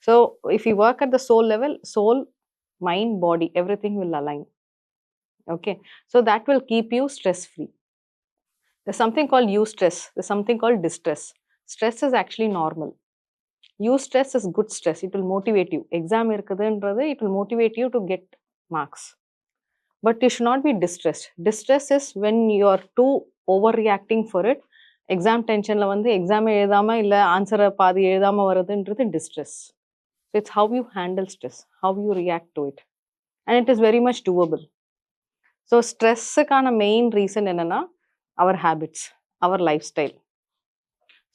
So if you work at the soul level, soul, mind, body, everything will align. Okay, so that will keep you stress free. There's something called eustress, there's something called distress. Stress is actually normal. Eustress is good stress. It will motivate you. Exam irukudundradhu, it will motivate you to get marks. But you should not be distressed. Distress is when you are too overreacting for it. Exam tension la vandu exam எழுதாம இல்ல ஆன்சரை பாதி எழுதாம வரதுன்றது distress. So it's how you handle stress, how you react to it. And it is very much doable. So stress-க்கான main reason என்னன்னா our habits, our lifestyle.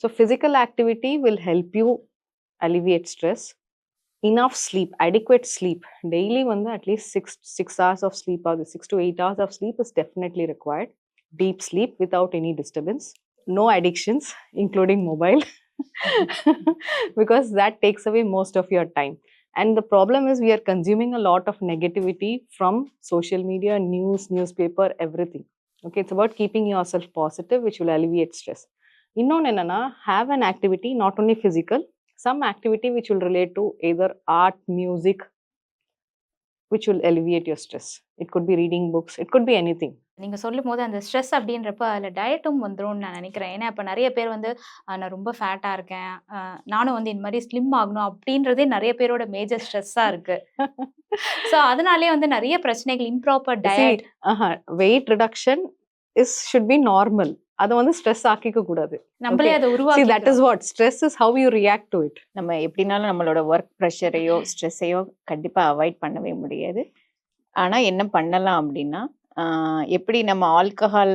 So physical activity will help you alleviate stress. Enough sleep, adequate sleep. Daily வந்து at least 6 hours of sleep or 6 to 8 hours of sleep is definitely required. Deep sleep without any disturbance. No addictions, including mobile, because that takes away most of your time. And the problem is we are consuming a lot of negativity from social media, news, newspaper, everything. Okay, it's about keeping yourself positive, which will alleviate stress. இன்னொன்று என்னன்னா, have an activity, not only physical, some activity which will relate to either art, music, which will alleviate your stress. It could be reading books, it could be anything. நீங்கள் சொல்லும் போது அந்த stress அப்படின்றப்ப அதில் டயட்டும் வந்துரும்னு நான் நினைக்கிறேன். ஏன்னா இப்போ நிறைய பேர் வந்து நான் ரொம்ப ஃபேட்டாக இருக்கேன், நானும் வந்து இந்த மாதிரி ஸ்லிம் ஆகணும் அப்படின்றதே நிறைய பேரோட மேஜர் ஸ்ட்ரெஸ்ஸாக இருக்கு. ஸோ அதனாலே வந்து நிறைய பிரச்சனைகள், improper diet. Wait reduction should be normal. அதை வந்து ஸ்ட்ரெஸ் ஆக்கிக்க கூடாது. நம்மளே அதை உருவாக்கி. See, that is what stress is, how you react to it. நம்ம எப்படினாலும் நம்மளோட ஒர்க் ப்ரெஷரையோ ஸ்ட்ரெஸ்ஸையோ கண்டிப்பாக அவாய்ட் பண்ணவே முடியாது. ஆனால் என்ன பண்ணலாம் அப்படின்னா, எப்படி நம்ம ஆல்கஹால்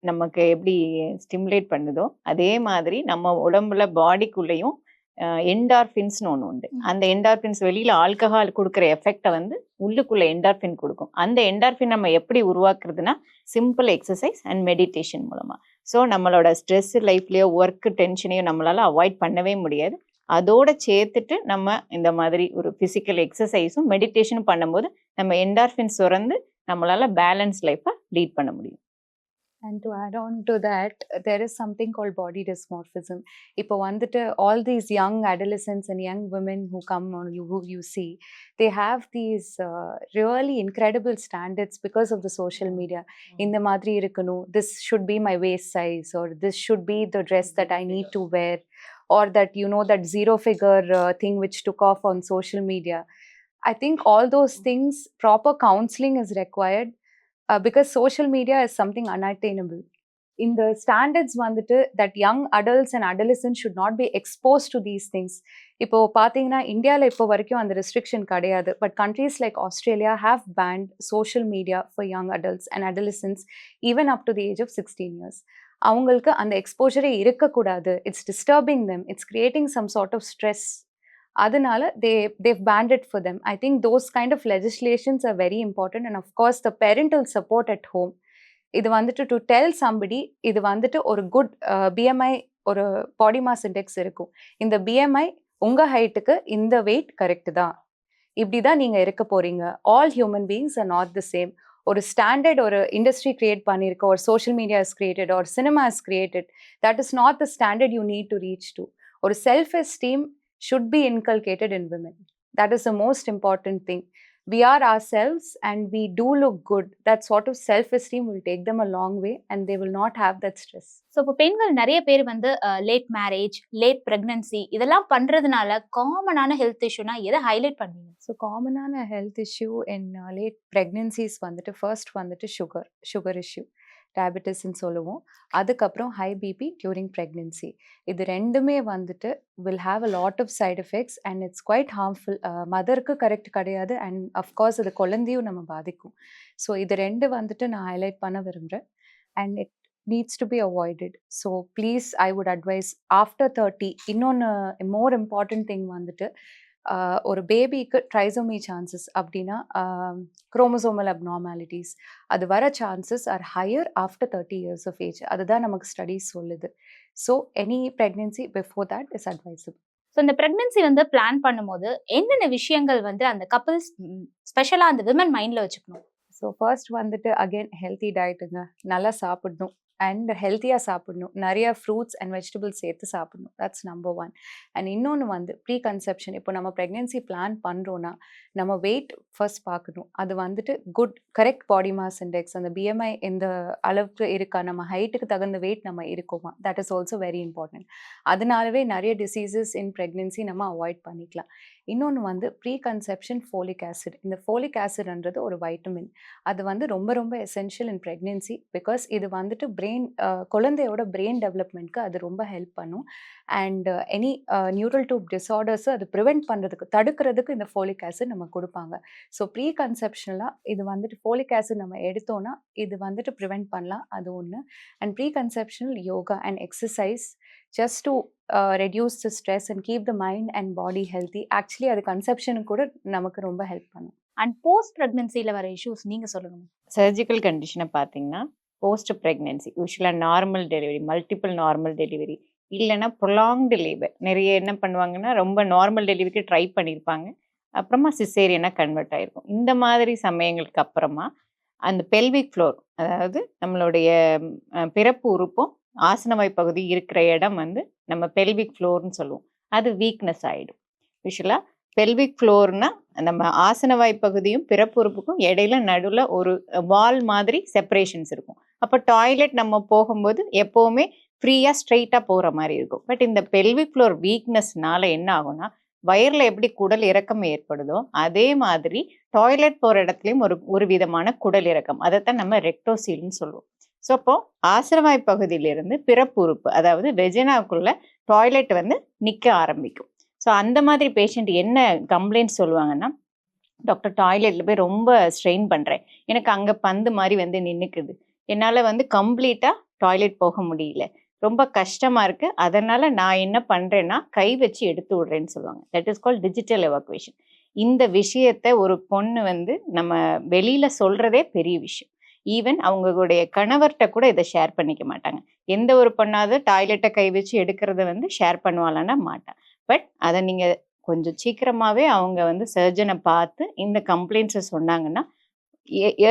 நமக்கு எப்படி ஸ்டிமுலேட் பண்ணுதோ அதே மாதிரி நம்ம உடம்புல பாடிக்குள்ளேயும் என்டார்ஃபின்ஸ்னு ஒன்று உண்டு. அந்த என்டார்ஃபின்ஸ் வெளியில் ஆல்கஹால் கொடுக்குற எஃபெக்டை வந்து உள்ளுக்குள்ளே என்டார்ஃபின் கொடுக்கும். அந்த என்டார்ஃபின் நம்ம எப்படி உருவாக்குறதுனா சிம்பிள் எக்ஸசைஸ் அண்ட் மெடிடேஷன் மூலமாக. ஸோ நம்மளோட ஸ்ட்ரெஸ் லைஃப்லேயோ ஒர்க்கு டென்ஷனையோ நம்மளால் அவாய்ட் பண்ணவே முடியாது. அதோட சேர்த்துட்டு நம்ம இந்த மாதிரி ஒரு ஃபிசிக்கல் எக்ஸசைஸும் மெடிடேஷனும் பண்ணும்போது நம்ம என்டார்ஃபின் சுரந்து நம்மளால் பேலன்ஸ் லைஃப்பை லீட் பண்ண முடியும். And to add on to that, there is something called body dysmorphism. இப்போ வந்துட்டு all these young adolescents and young women who come on who you see, they have these really incredible standards because of the social media. இந்த மாதிரி இருக்கணும், this should be my waist size, or this should be the dress that I need to wear, or that that zero figure thing which took off on social media. I think all those things, proper counseling is required. because social media is something unattainable. In the standards வந்துட்டு that young adults and adolescents should not be exposed to these things. இப்போ பார்த்தீங்கன்னா இந்தியாவில் இப்போ வரைக்கும் அந்த restriction கிடையாது, but countries like Australia have banned social media for young adults and adolescents even up to the age of 16 years. அவங்களுக்கு அந்த எக்ஸ்போஜரே இருக்கக்கூடாது. It's disturbing them, it's creating some sort of stress. அதனால they've banned it for them. I think those kind of legislations are very important, and of course the parental support at home. இது வந்துட்டு to tell somebody இது வந்துட்டு ஒரு good BMI, ஒரு பாடி mass index இருக்கும். இந்த BMI உங்கள் ஹைட்டுக்கு இந்த வெயிட் கரெக்டு தான், இப்படி தான் நீங்கள் இருக்க போகிறீங்க. All human beings are not the same. ஒரு ஸ்டாண்டர்ட் ஒரு இண்டஸ்ட்ரி கிரியேட் பண்ணியிருக்க, ஒரு சோஷியல் மீடியா இஸ் கிரியேட்டட், ஒரு cinema is created, that is not the standard you need to reach to. ஒரு self esteem should be inculcated in women. That is the most important thing. We are ourselves and we do look good. That sort of self-esteem will take them a long way and they will not have that stress. So இப்போ பெண்கள் நிறைய பேர் வந்து late marriage, late pregnancy இதெல்லாம் பண்ணுறதுனால காமனான health இஷ்யூனா எதை highlight பண்ணுவீங்க? ஸோ காமனான health issue in late pregnancies வந்துட்டு ஃபர்ஸ்ட் வந்துட்டு சுகர் இஷ்யூ, டயபெட்டிஸ்ன்னு சொல்லுவோம். அதுக்கப்புறம் ஹை பிபி டியூரிங் ப்ரெக்னென்சி. இது ரெண்டுமே வந்துட்டு will have a lot of side effects and it's quite harmful. மதருக்கு கரெக்ட் கிடையாது அண்ட் அஃப்கோர்ஸ் அது குழந்தையும் நம்ம பாதிக்கும். ஸோ இது ரெண்டு வந்துட்டு நான் ஹைலைட் பண்ண விரும்புகிறேன் and it needs to be avoided. So please I would advice after 30. இன்னொன்று மோர் இம்பார்ட்டன்ட் திங் வந்துட்டு ஒரு பேபிக்கு ட்ரைசோமி சான்சஸ் அப்படின்னா குரோமோசோமல் அப்நார்மாலிட்டிஸ் அது வர chances are higher after 30 years of age. அதுதான் நமக்கு ஸ்டடீஸ் சொல்லுது. So any pregnancy before that is advisable. So இந்த ப்ரெக்னென்சி வந்து பிளான் பண்ணும்போது என்னென்ன விஷயங்கள் வந்து அந்த கப்பிள்ஸ் ஸ்பெஷலாக அந்த விமன் மைண்டில் வச்சுக்கணும்? ஸோ ஃபர்ஸ்ட் வந்துட்டு அகெயின் ஹெல்த்தி டயட்டுங்க, நல்லா சாப்பிடணும் அண்ட் ஹெல்த்தியாக சாப்பிடணும், நிறைய ஃப்ரூட்ஸ் அண்ட் வெஜிடபிள்ஸ் சேர்த்து சாப்பிடணும். That's number 1. அண்ட் இன்னொன்று வந்து ப்ரீ கன்செப்ஷன். இப்போ நம்ம ப்ரெக்னென்சி பிளான் பண்ணுறோன்னா நம்ம வெயிட் ஃபர்ஸ்ட் பார்க்கணும். அது வந்துட்டு good correct body mass index, அந்த பிஎம்ஐ எந்த அளவுக்கு இருக்கா, நம்ம ஹைட்டுக்கு தகுந்த வெயிட் நம்ம இருக்கோமா, that is also very important. அதனாலவே நிறைய டிசீசஸ் இன் ப்ரெக்னென்சி நம்ம அவாய்ட் பண்ணிக்கலாம். இன்னொன்று வந்து ப்ரீ கன்செப்ஷன் ஃபோலிக் ஆசிட். இந்த ஃபோலிக் ஆசிட்ன்றது ஒரு வைட்டமின். அது வந்து ரொம்ப ரொம்ப எசென்ஷியல் இன் ப்ரெக்னென்சி பிகாஸ் இது வந்துட்டு குழந்தையோட பிரெயின் டெவலப்மெண்ட்க்கு அது ரொம்ப ஹெல்ப் பண்ணும். அண்ட் எனி நியூரல் டியூப் டிஸார்டர்ஸை அது ப்ரிவெண்ட் பண்ணுறதுக்கு தடுக்கிறதுக்கு இந்த ஃபோலிக் ஆசிட் நம்ம கொடுப்பாங்க. ஸோ ப்ரீ கன்செப்ஷனலாக இது வந்துட்டு ஃபோலிக் ஆசிட் நம்ம எடுத்தோன்னா இது வந்துட்டு ப்ரிவெண்ட் பண்ணலாம். அது ஒன்று. And preconceptional yoga and exercise just to reduce the stress and keep the mind and body healthy. Actually அது கன்செப்ஷனுக்கு கூட நமக்கு ரொம்ப ஹெல்ப் பண்ணும். அண்ட் போஸ்ட் ப்ரெக்னன்சியில் வர இஷ்யூஸ் நீங்கள் சொல்லுங்கள். சர்ஜிக்கல் கண்டிஷனை பார்த்தீங்கன்னா போஸ்ட் ப்ரெக்னென்சி யூஸ்வலாக normal delivery, multiple normal delivery இல்லைன்னா ப்ரொலாங்டு லேபர். நிறைய என்ன பண்ணுவாங்கன்னா ரொம்ப நார்மல் டெலிவரிக்கு ட்ரை பண்ணியிருப்பாங்க, அப்புறமா சிசேரியனாக கன்வெர்ட் ஆகிருக்கும். இந்த மாதிரி சமயங்களுக்கு அப்புறமா அந்த பெல்விக் ஃப்ளோர், அதாவது நம்மளுடைய பிறப்பு உறுப்பும் ஆசனவாய் பகுதி இருக்கிற இடம் வந்து நம்ம பெல்விக் ஃப்ளோர்னு சொல்லுவோம், அது வீக்னஸ் ஆகிடும். யூஸ்வலாக பெல்விக் ஃப்ளோர்னா நம்ம ஆசனவாய் பகுதியும் பிறப்புறுப்புக்கும் இடையில நடுவில் ஒரு வால் மாதிரி செப்பரேஷன்ஸ் இருக்கும். அப்போ டாய்லெட் நம்ம போகும்போது எப்போவுமே ஃப்ரீயாக ஸ்ட்ரெயிட்டாக போகிற மாதிரி இருக்கும். பட் இந்த பெல்விக் ஃப்ளோர் வீக்னஸ்னால என்ன ஆகும்னா வயரில் எப்படி குடல் இறக்கம் ஏற்படுதோ அதே மாதிரி டாய்லெட் போகிற இடத்துலையும் ஒரு விதமான குடல் இறக்கம், அதைத்தான் நம்ம ரெக்டோசீல்னு சொல்லுவோம். ஸோ அப்போ ஆசனவாய் பகுதியிலிருந்து பிறப்புறுப்பு, அதாவது வெஜினாவுக்குள்ள டாய்லெட் வந்து நிற்க ஆரம்பிக்கும். ஸோ அந்த மாதிரி பேஷண்ட் என்ன கம்ப்ளைண்ட் சொல்லுவாங்கன்னா, டாக்டர் டாய்லெட்டில் போய் ரொம்ப ஸ்ட்ரெயின் பண்ணுறேன், எனக்கு அங்கே பந்து மாதிரி வந்து நின்றுக்குது, என்னால் வந்து கம்ப்ளீட்டாக டாய்லெட் போக முடியல, ரொம்ப கஷ்டமாக இருக்குது, அதனால் நான் என்ன பண்ணுறேன்னா கை வச்சு எடுத்து விட்றேன்னு சொல்லுவாங்க. That is called digital evacuation. இந்த விஷயத்தை ஒரு பொண்ணு வந்து நம்ம வெளியில் சொல்கிறதே பெரிய விஷயம். ஈவன் அவங்களுடைய கணவர்கிட்ட கூட இதை ஷேர் பண்ணிக்க மாட்டாங்க. எந்த ஒரு பொண்ணாவது டாய்லெட்டை கை வச்சு எடுக்கிறத வந்து ஷேர் பண்ணுவாளான்னா மாட்டான். பட் அதை நீங்கள் கொஞ்சம் சீக்கிரமாகவே அவங்க வந்து சர்ஜனை பார்த்து இந்த கம்ப்ளைண்ட்ஸை சொன்னாங்கன்னா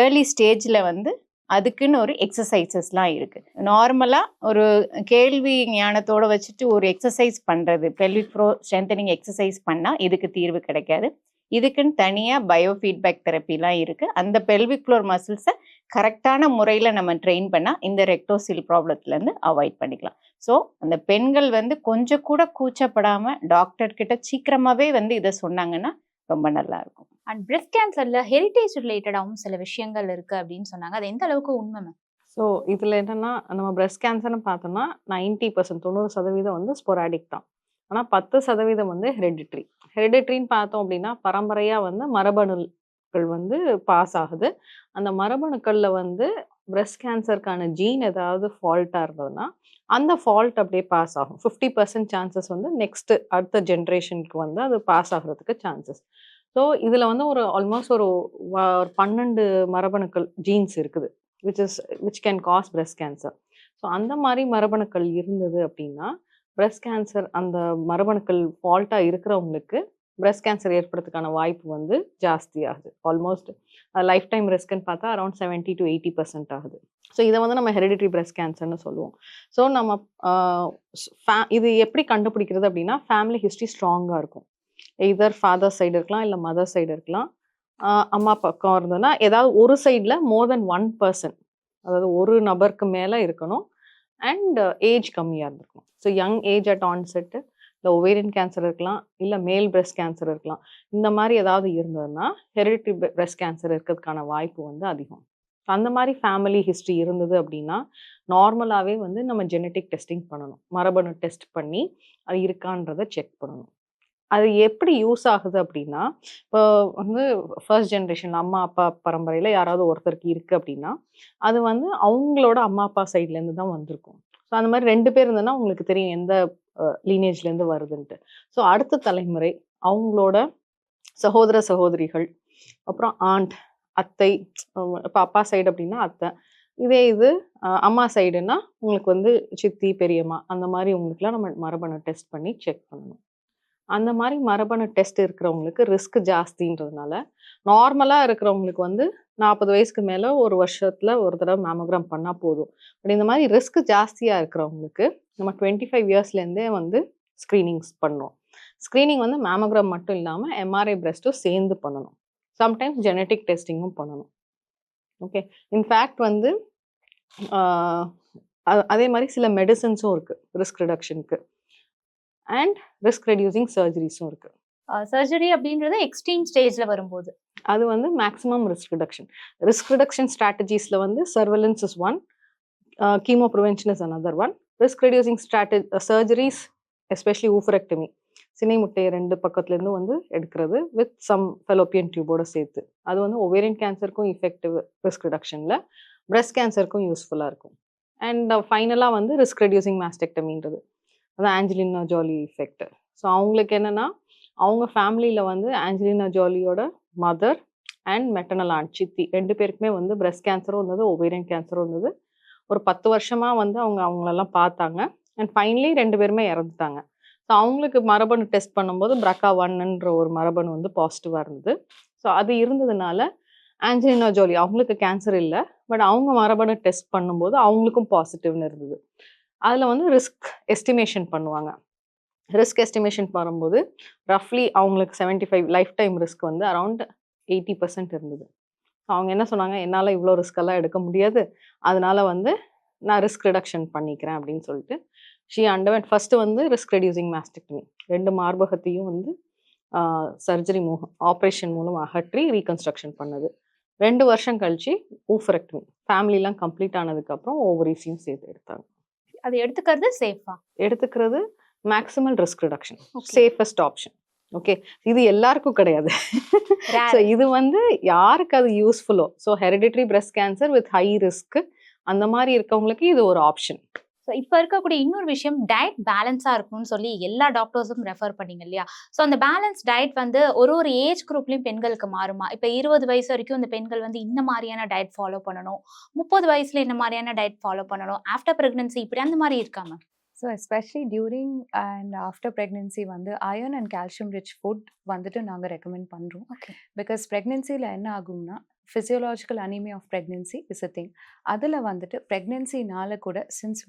ஏர்லி ஸ்டேஜில் வந்து அதுக்குன்னு ஒரு எக்ஸசைசஸ்லாம் இருக்குது. நார்மலாக ஒரு கேள்வி ஞானத்தோடு வச்சுட்டு ஒரு எக்ஸசைஸ் பண்ணுறது, பெல்விக் ஃப்ளோர் ஸ்ட்ரென்தனிங் எக்ஸசைஸ் பண்ணால் இதுக்கு தீர்வு கிடைக்காது. இதுக்குன்னு தனியாக பயோஃபீட்பேக் தெரப்பிலாம் இருக்குது. அந்த பெல்விக் ஃப்ளோர் மசில்ஸை கரெக்டான முறையில் நம்ம ட்ரெயின் பண்ணால் இந்த ரெக்டோசில் ப்ராப்ளத்துலேருந்து அவாய்ட் பண்ணிக்கலாம். ஸோ அந்த பெண்கள் வந்து கொஞ்சம் கூட கூச்சப்படாமல் டாக்டர்கிட்ட சீக்கிரமாகவே வந்து இதை சொன்னாங்கன்னா ரொம்ப நல்லா இருக்கும். அண்ட் பிரெஸ்ட் கேன்சர்ல ஹெரிட்டேஜ் ரிலேட்டடாகவும் சில விஷயங்கள் இருக்கு அப்படின்னு சொன்னாங்க. அது எந்த அளவுக்கு உண்மை மேம்? ஸோ இதில் என்னென்னா நம்ம பிரெஸ்ட் கேன்சர்னு பார்த்தோம்னா 90% 90% வந்து ஸ்பொராடிக் தான். ஆனால் 10% வந்து ஹெரிடிட்ரி. ஹெரிடிட்ரின்னு பார்த்தோம் அப்படின்னா பரம்பரையாக வந்து மரபணுக்கள் வந்து பாஸ் ஆகுது. அந்த மரபணுக்களில் வந்து பிரெஸ்ட் கேன்சருக்கான ஜீன் ஏதாவது ஃபால்ட்டாக இருந்ததுன்னா அந்த ஃபால்ட் அப்படியே பாஸ் ஆகும். 50% சான்சஸ் வந்து நெக்ஸ்ட் அடுத்த ஜென்ரேஷனுக்கு வந்து அது பாஸ் ஆகிறதுக்கு சான்சஸ். ஸோ இதில் வந்து ஒரு ஆல்மோஸ்ட் ஒரு 12 மரபணுக்கள் ஜீன்ஸ் இருக்குது which can cause breast cancer. So அந்த மாதிரி மரபணுக்கள் இருந்தது அப்படின்னா breast cancer அந்த மரபணுக்கள் ஃபால்ட்டாக இருக்கிறவங்களுக்கு breast cancer ஏற்படுறதுக்கான வாய்ப்பு வந்து ஜாஸ்தி ஆகுது. ஆல்மோஸ்ட் லைஃப் டைம் ரிஸ்க்குன்னு பார்த்தா அரௌண்ட் 70 to 80% ஆகுது. ஸோ இதை வந்து நம்ம ஹெரிடிட்ரி breast cancerன்னு சொல்லுவோம். ஸோ நம்ம இது எப்படி கண்டுபிடிக்கிறது அப்படின்னா ஃபேமிலி ஹிஸ்ட்ரி ஸ்ட்ராங்காக இருக்கும். எய்தர் ஃபாதர் சைடு இருக்கலாம் இல்லை மதர் சைடு இருக்கலாம். அம்மா பக்கம் இருந்ததுன்னா ஏதாவது ஒரு சைடில் மோர் தென் 1%, அதாவது ஒரு நபருக்கு மேலே இருக்கணும். அண்ட் ஏஜ் கம்மியாக இருந்திருக்கும். ஸோ யங் ஏஜ் அட் ஆன்செட்டு, இல்லை ஒவேரியன் கேன்சர் இருக்கலாம், இல்லை மேல் பிரெஸ்ட் கேன்சர் இருக்கலாம். இந்த மாதிரி ஏதாவது இருந்ததுன்னா ஹெரிடிட்ரி பிரெஸ்ட் கேன்சர் இருக்கிறதுக்கான வாய்ப்பு வந்து அதிகம். அந்த மாதிரி ஃபேமிலி ஹிஸ்ட்ரி இருந்தது அப்படின்னா நார்மலாகவே வந்து நம்ம ஜெனட்டிக் டெஸ்டிங் பண்ணணும். மரபணு டெஸ்ட் பண்ணி அது இருக்கான்றதை செக் பண்ணணும். அது எப்படி யூஸ் ஆகுது அப்படின்னா, இப்போ வந்து ஃபர்ஸ்ட் ஜென்ரேஷன் அம்மா அப்பா பரம்பரையில் யாராவது ஒருத்தருக்கு இருக்குது அப்படின்னா அது வந்து அவங்களோட அம்மா அப்பா சைட்லேருந்து தான் வந்திருக்கும். ஸோ அந்த மாதிரி 2 பேர் இருந்ததுன்னா உங்களுக்கு தெரியும் எந்த லீனேஜ்லேருந்து வருதுன்ட்டு. ஸோ அடுத்த தலைமுறை அவங்களோட சகோதர சகோதரிகள், அப்புறம் ஆண்ட் அத்தை, இப்போ அப்பா சைடு அப்படின்னா அத்தை, இதே இது அம்மா சைடுன்னா உங்களுக்கு வந்து சித்தி பெரியம்மா, அந்த மாதிரி உங்களுக்குலாம் நம்ம மரபணு டெஸ்ட் பண்ணி செக் பண்ணணும். அந்த மாதிரி மரபணு டெஸ்ட் இருக்கிறவங்களுக்கு ரிஸ்க் ஜாஸ்தின்றதுனால நார்மலாக இருக்கிறவங்களுக்கு வந்து 40 வயசுக்கு மேலே ஒரு வருஷத்தில் ஒரு தடவை மேமோகிராம் பண்ணால் போதும். பட் இந்த மாதிரி ரிஸ்க் ஜாஸ்தியாக இருக்கிறவங்களுக்கு நம்ம 25 இயர்ஸ்லேருந்தே வந்து ஸ்க்ரீனிங்ஸ் பண்ணோம். ஸ்க்ரீனிங் வந்து மேமோகிராம் மட்டும் இல்லாமல் எம்ஆர்ஐ பிரெஸ்ட்டும் சேர்ந்து பண்ணணும். சம்டைம்ஸ் ஜெனட்டிக் டெஸ்டிங்கும் பண்ணணும். ஓகே, இன்ஃபேக்ட் வந்து அதே மாதிரி சில மெடிசன்ஸும் இருக்குது ரிஸ்க் ரிடக்ஷனுக்கு. அண்ட் ரிஸ்க் ரெடியூசிங் சர்ஜரிஸும் இருக்குது. சர்ஜரி அப்படின்றது எக்ஸ்ட்ரீம் ஸ்டேஜில் வரும்போது அது வந்து maximum risk reduction. Risk reduction ஸ்ட்ராட்டஜிஸில் வந்து surveillance is one, chemo prevention is another one. Risk reducing surgeries especially oophorectomy, சினை முட்டையை 2 பக்கத்துலேருந்து வந்து எடுக்கிறது வித் சம் ஃபெலோப்பியன் டியூபோட சேர்த்து, அது வந்து ஒவேரியன் கேன்சருக்கும் இஃபெக்டிவ் ரிஸ்க் ரிடக்ஷனில், பிரெஸ்ட் கேன்சருக்கும் யூஸ்ஃபுல்லாக இருக்கும். அண்ட் ஃபைனலாக வந்து ரிஸ்க் ரெடியூசிங் மாஸ்டெக்டமின்றது அது ஆஞ்சலினா ஜோலி எஃபெக்ட். ஸோ அவங்களுக்கு என்னென்னா அவங்க ஃபேமிலியில் வந்து ஆஞ்சலினா ஜோலியோட மதர் அண்ட் மெட்டர்னல் ஆண்ட் சித்தி 2 பேருக்குமே வந்து பிரெஸ்ட் கேன்சரும் இருந்தது, ஒவேரியன் கேன்சரும் இருந்தது. ஒரு 10 வருஷமாக வந்து அவங்களெல்லாம் பார்த்தாங்க. அண்ட் ஃபைனலி 2 பேருமே இறந்துட்டாங்க. ஸோ அவங்களுக்கு மரபணு டெஸ்ட் பண்ணும்போது BRCA1ன்ற ஒரு மரபணு வந்து பாசிட்டிவாக இருந்தது. ஸோ அது இருந்ததுனால ஆஞ்சலினா ஜோலி அவங்களுக்கு கேன்சர் இல்லை, பட் அவங்க மரபணு டெஸ்ட் பண்ணும்போது அவங்களுக்கும் பாசிட்டிவ்னு இருந்தது. அதில் வந்து ரிஸ்க் எஸ்டிமேஷன் பண்ணுவாங்க. ரிஸ்க் எஸ்டிமேஷன் வரும்போது ரஃப்லி அவங்களுக்கு 75 லைஃப் டைம் ரிஸ்க் வந்து அரவுண்ட் 80% இருந்தது. அவங்க என்ன சொன்னாங்க, என்னால் இவ்வளோ ரிஸ்கெல்லாம் எடுக்க முடியாது, அதனால வந்து நான் ரிஸ்க் ரிடக்ஷன் பண்ணிக்கிறேன் அப்படின்னு சொல்லிட்டு ஷி அண்டர்வென்ட் ஃபஸ்ட்டு வந்து ரிஸ்க் ரெடியூசிங் மாஸ்டெக்டமி, 2 மார்பகத்தையும் வந்து சர்ஜரி ஆப்ரேஷன் மூலம் அகற்றி ரீகன்ஸ்ட்ரக்ஷன் பண்ணது. 2 வருஷம் கழிச்சு ஊஃபரெக்டமி, ஃபேமிலிலாம் கம்ப்ளீட் ஆனதுக்கப்புறம் ஓவரிஸையும் சேர்த்து எடுத்தாங்க. அது எடுத்துக்கிறது சேஃபா? எடுத்துக்கிறது maximal risk reduction, safest option. Okay, இது எல்லாருக்கும் கிடையாது. ஸோ இது வந்து யாருக்கு அது யூஸ்ஃபுல்லோ, so hereditary breast cancer with high risk அந்த மாதிரி இருக்கவங்களுக்கு இது ஒரு ஆப்ஷன். ஸோ இப்போ இருக்கக்கூடிய இன்னொரு விஷயம் டயட் பேலன்ஸாக இருக்கணும்னு சொல்லி எல்லா டாக்டர்ஸும் ரெஃபர் பண்ணீங்க இல்லையா? ஸோ அந்த பேலன்ஸ் டயட் வந்து ஒரு ஏஜ் குரூப்லையும் பெண்களுக்கு மாறுமா? இப்போ 20 வயசு வரைக்கும் இந்த பெண்கள் வந்து இந்த மாதிரியான டயட் ஃபாலோ பண்ணணும், 30 வயசுல இந்த மாதிரியான டயட் ஃபாலோ பண்ணணும், ஆஃப்டர் ப்ரெக்னன்சி இப்படி அந்த மாதிரி இருக்காங்க? So especially during and after pregnancy வந்து iron and calcium rich food வந்துட்டு நாங்கள் ரெக்கமெண்ட் பண்ணுறோம். ஓகே. பிகாஸ் ப்ரெக்னென்சியில் என்ன ஆகும்னா physiological anaemia of pregnancy is a thing. அதில் வந்துட்டு ப்ரெக்னென்சினால கூட since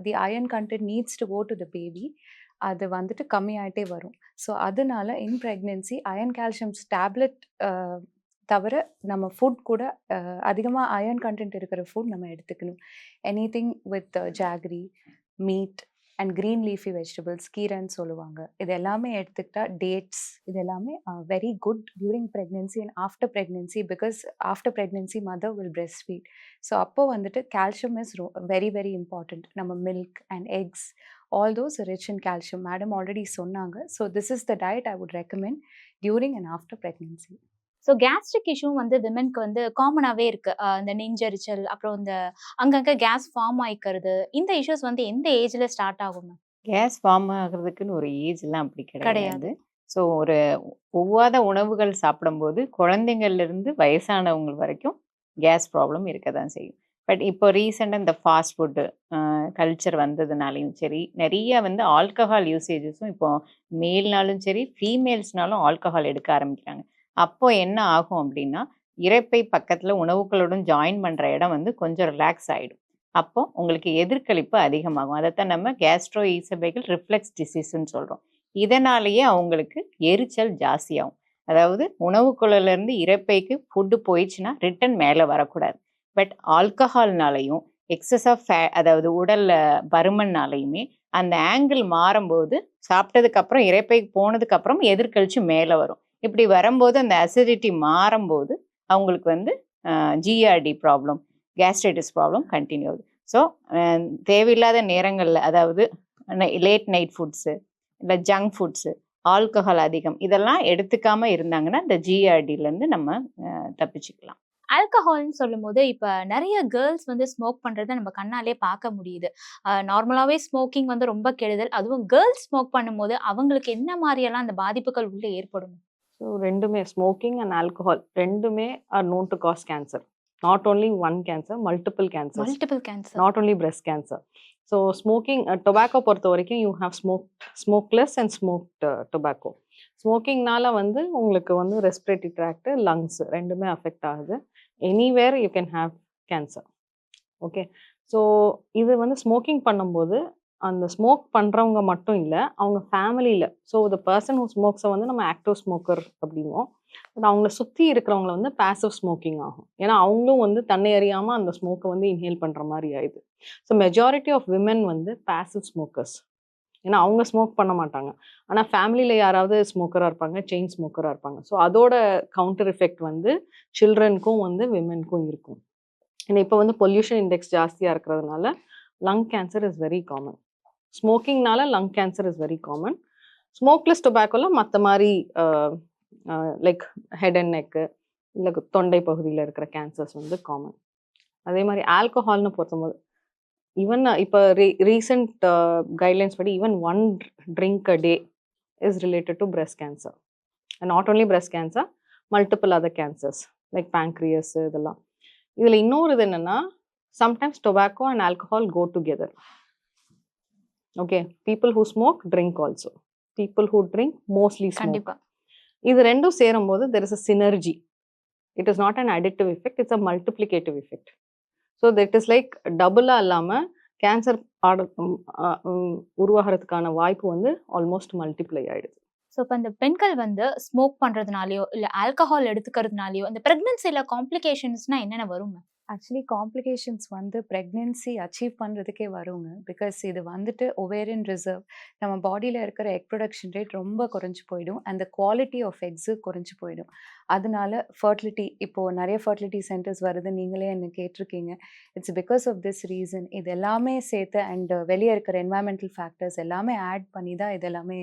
the iron content needs to go to the baby, அது வந்துட்டு கம்மியாயிட்டே வரும். ஸோ அதனால in pregnancy iron calciums tablet தவிர நம்ம ஃபுட் கூட அதிகமாக அயர்ன் கண்டென்ட் இருக்கிற ஃபுட் நம்ம எடுத்துக்கணும். Anything with jaggery, meat, and green leafy vegetables கீரைன்னு சொல்லுவாங்க. இது எல்லாமே எடுத்துக்கிட்டா டேட்ஸ் இது எல்லாமே very good during pregnancy and after pregnancy because after pregnancy mother will breastfeed. So அப்போ வந்துட்டு calcium is very very important. நம்ம milk and eggs all those rich in calcium madam already சொன்னாங்க. So this is the diet I would recommend during and after pregnancy. So gastric issue வந்து விமென்க்கு வந்து காமனாகவே இருக்கு. இந்த நெஞ்செரிச்சல், அப்புறம் இந்த அங்கங்கே கேஸ் ஃபார்ம் ஆயிக்கிறது, இந்த இஷ்யூஸ் வந்து எந்த ஏஜ்ல ஸ்டார்ட் ஆகும்? கேஸ் ஃபார்ம் ஆகிறதுக்குன்னு ஒரு ஏஜ்லாம் அப்படி கிடையாது. கிடையாது. ஸோ ஒரு ஒவ்வாத உணவுகள் சாப்பிடும்போது குழந்தைங்கள்லேருந்து வயசானவங்க வரைக்கும் கேஸ் ப்ராப்ளம் இருக்க தான் செய்யும். பட் இப்போ ரீசெண்டாக இந்த ஃபாஸ்ட் ஃபுட்டு கல்ச்சர் வந்ததுனாலையும் சரி, நிறைய வந்து ஆல்கஹால் யூசேஜஸும் இப்போ மேல்னாலும் சரி ஃபீமேல்ஸ்னாலும் ஆல்கஹால் எடுக்க ஆரம்பிக்கிறாங்க. அப்போ என்ன ஆகும் அப்படின்னா, இரைப்பை பக்கத்தில் உணவுகளுடன் ஜாயின் பண்ணுற இடம் வந்து கொஞ்சம் ரிலாக்ஸ் ஆகிடும். அப்போ உங்களுக்கு எதிர்க்களிப்பு அதிகமாகும். அதைத்தான் நம்ம கேஸ்ட்ரோ ஈசபைகல் ரிஃப்ளெக்ஸ் டிசீஸ்ன்னு சொல்கிறோம். இதனாலேயே அவங்களுக்கு எரிச்சல் ஜாஸ்தியாகும். அதாவது உணவுக்குள்ளேருந்து இரைப்பைக்கு ஃபுட்டு போயிடுச்சுன்னா ரிட்டன் மேலே வரக்கூடாது. பட் ஆல்கஹால்னாலையும் எக்ஸஸ் ஆஃப் அதாவது உடலில் பருமன்னாலையுமே அந்த ஆங்கிள் மாறும்போது சாப்பிட்டதுக்கப்புறம் இரைப்பைக்கு போனதுக்கப்புறம் எதிர்கழிச்சு மேலே வரும். இப்படி வரும்போது அந்த அசிடிட்டி மாறும்போது அவங்களுக்கு வந்து GRT problem, gastritis problem continue ஆகுது. ஸோ தேவையில்லாத நேரங்களில், அதாவது லேட் நைட் ஃபுட்ஸு இல்லை ஜங்க் ஃபுட்ஸு, ஆல்கஹால் அதிகம், இதெல்லாம் எடுத்துக்காம இருந்தாங்கன்னா இந்த ஜிஆர்டிலேருந்து நம்ம தப்பிச்சுக்கலாம். ஆல்கஹால்னு சொல்லும்போது இப்போ நிறைய கேர்ள்ஸ் வந்து ஸ்மோக் பண்ணுறதை நம்ம கண்ணாலே பார்க்க முடியுது. நார்மலாகவே ஸ்மோக்கிங் வந்து ரொம்ப கெடுதல். அதுவும் கேர்ள்ஸ் ஸ்மோக் பண்ணும்போது அவங்களுக்கு என்ன மாதிரியெல்லாம் அந்த பாதிப்புகள் உள்ளே ஏற்படும்? ஸோ ரெண்டுமே, ஸ்மோக்கிங் அண்ட் ஆல்கஹால் ரெண்டுமே R known to cause cancer. Not only one cancer, multiple cancers. Multiple cancer. Not only breast cancer. So smoking, tobacco பொறுத்த வரைக்கும் you have smokeless and smoked tobacco. ஸ்மோக்கிங்னால வந்து உங்களுக்கு வந்து ரெஸ்பிரேட்டரி ட்ராக்ட், லங்ஸ் ரெண்டுமே affect ஆகுது. Anywhere you can have cancer. Okay, so இது வந்து smoking பண்ணும்போது அந்த ஸ்மோக் பண்ணுறவங்க மட்டும் இல்லை, அவங்க ஃபேமிலியில், ஸோ த பர்சன் ஹூ ஸ்மோக்ஸை வந்து நம்ம ஆக்டிவ் ஸ்மோக்கர் அப்படிங்குவோம். பட் அவங்கள சுற்றி இருக்கிறவங்கள வந்து பேசிவ் ஸ்மோக்கிங் ஆகும். ஏன்னா அவங்களும் வந்து தன்னை அறியாமல் அந்த ஸ்மோக்கை வந்து இன்ஹேல் பண்ணுற மாதிரி ஆயிடுது. ஸோ மெஜாரிட்டி ஆஃப் விமென் வந்து பேசிவ் ஸ்மோக்கர்ஸ். ஏன்னா அவங்க ஸ்மோக் பண்ண மாட்டாங்க, ஆனால் ஃபேமிலியில் யாராவது ஸ்மோக்கராக இருப்பாங்க, செயின் ஸ்மோக்கராக இருப்பாங்க. ஸோ அதோட கவுண்டர் எஃபெக்ட் வந்து சில்ட்ரனுக்கும் வந்து விமென்க்கும் இருக்கும். ஏன்னா இப்போ வந்து பொல்யூஷன் இண்டெக்ஸ் ஜாஸ்தியாக இருக்கிறதுனால lung cancer is very common. ஸ்மோக்கிங்னால lung cancer is very common. Smokeless டொபாக்கோவில் மற்ற மாதிரி லைக் ஹெட் அண்ட் நெக்கு இல்லை தொண்டை பகுதியில் இருக்கிற கேன்சர்ஸ் வந்து காமன். அதே மாதிரி ஆல்கஹால்னு பொறுத்தபோது ஈவன் இப்போ ரீசெண்ட் கைட்லைன்ஸ் படி even 1 drink a day is related to breast cancer. And not only breast cancer, multiple other cancers like pancreas இதெல்லாம். இதில் இன்னொரு இது என்னென்னா, sometimes tobacco and alcohol go together. Okay, people who smoke drink also. People who drink mostly smoke. கண்டிப்பா. இது ரெண்டும் சேரும்போது there is a synergy. It is not an additive effect, it's a multiplicative effect. So that is like டபுளாக இல்லாமல் cancer உருவாகிறதுக்கான வாய்ப்பு வந்து almost multiply ஆகிடுது. So இப்போ இந்த பெண்கள் வந்து ஸ்மோக் பண்ணுறதுனாலையோ இல்லை ஆல்கஹால் எடுத்துக்கிறதுனாலையோ இந்த ப்ரெக்னன்சியில் காம்ப்ளிகேஷன்ஸ்னால் என்னென்ன வரும்? ஆக்சுவலி காம்ப்ளிகேஷன்ஸ் வந்து ப்ரெக்னென்சி அச்சீவ் பண்ணுறதுக்கே வருங்க. பிகாஸ் இது வந்துட்டு ஒவேரியன் ரிசர்வ், நம்ம பாடியில் இருக்கிற எக் ப்ரொடக்ஷன் ரேட் ரொம்ப குறைஞ்சி போயிடும். அந்த குவாலிட்டி ஆஃப் எக்ஸு குறைஞ்சி போயிடும். அதனால ஃபர்டிலிட்டி, இப்போது நிறைய ஃபர்டிலிட்டி சென்டர்ஸ் வருது, நீங்களே என்ன கேட்டிருக்கீங்க. It's because of this reason. இது எல்லாமே சேர்த்து அண்ட் வெளியே இருக்கிற என்வாயன்மெண்டல் ஃபேக்டர்ஸ் எல்லாமே ஆட் பண்ணி தான் இது எல்லாமே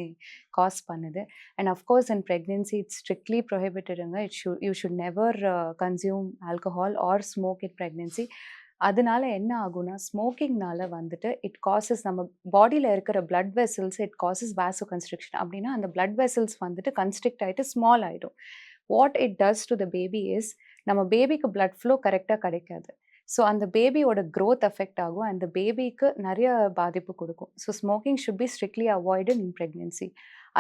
காஸ் பண்ணுது. And of course in pregnancy it's strictly ப்ரொஹிபிட்டடுங்க. You should never consume alcohol or smoke in pregnancy. அதனால என்ன ஆகும்னா, ஸ்மோக்கிங்னால வந்துட்டு இட் காசஸ் நம்ம பாடியில் இருக்கிற blood vessels, it causes vasoconstriction. அப்படின்னா அந்த பிளட் வெசல்ஸ் வந்துட்டு கன்ஸ்ட்ரிக்ட் ஆகிட்டு ஸ்மால் ஆகிடும். What it does to the baby is, நம்ம பேபிக்கு பிளட் ஃப்ளோ கரெக்டாக கிடைக்காது. ஸோ அந்த பேபியோட க்ரோத் அஃபெக்ட் ஆகும், அந்த பேபிக்கு நிறைய பாதிப்பு கொடுக்கும். So smoking should be strictly avoided in pregnancy.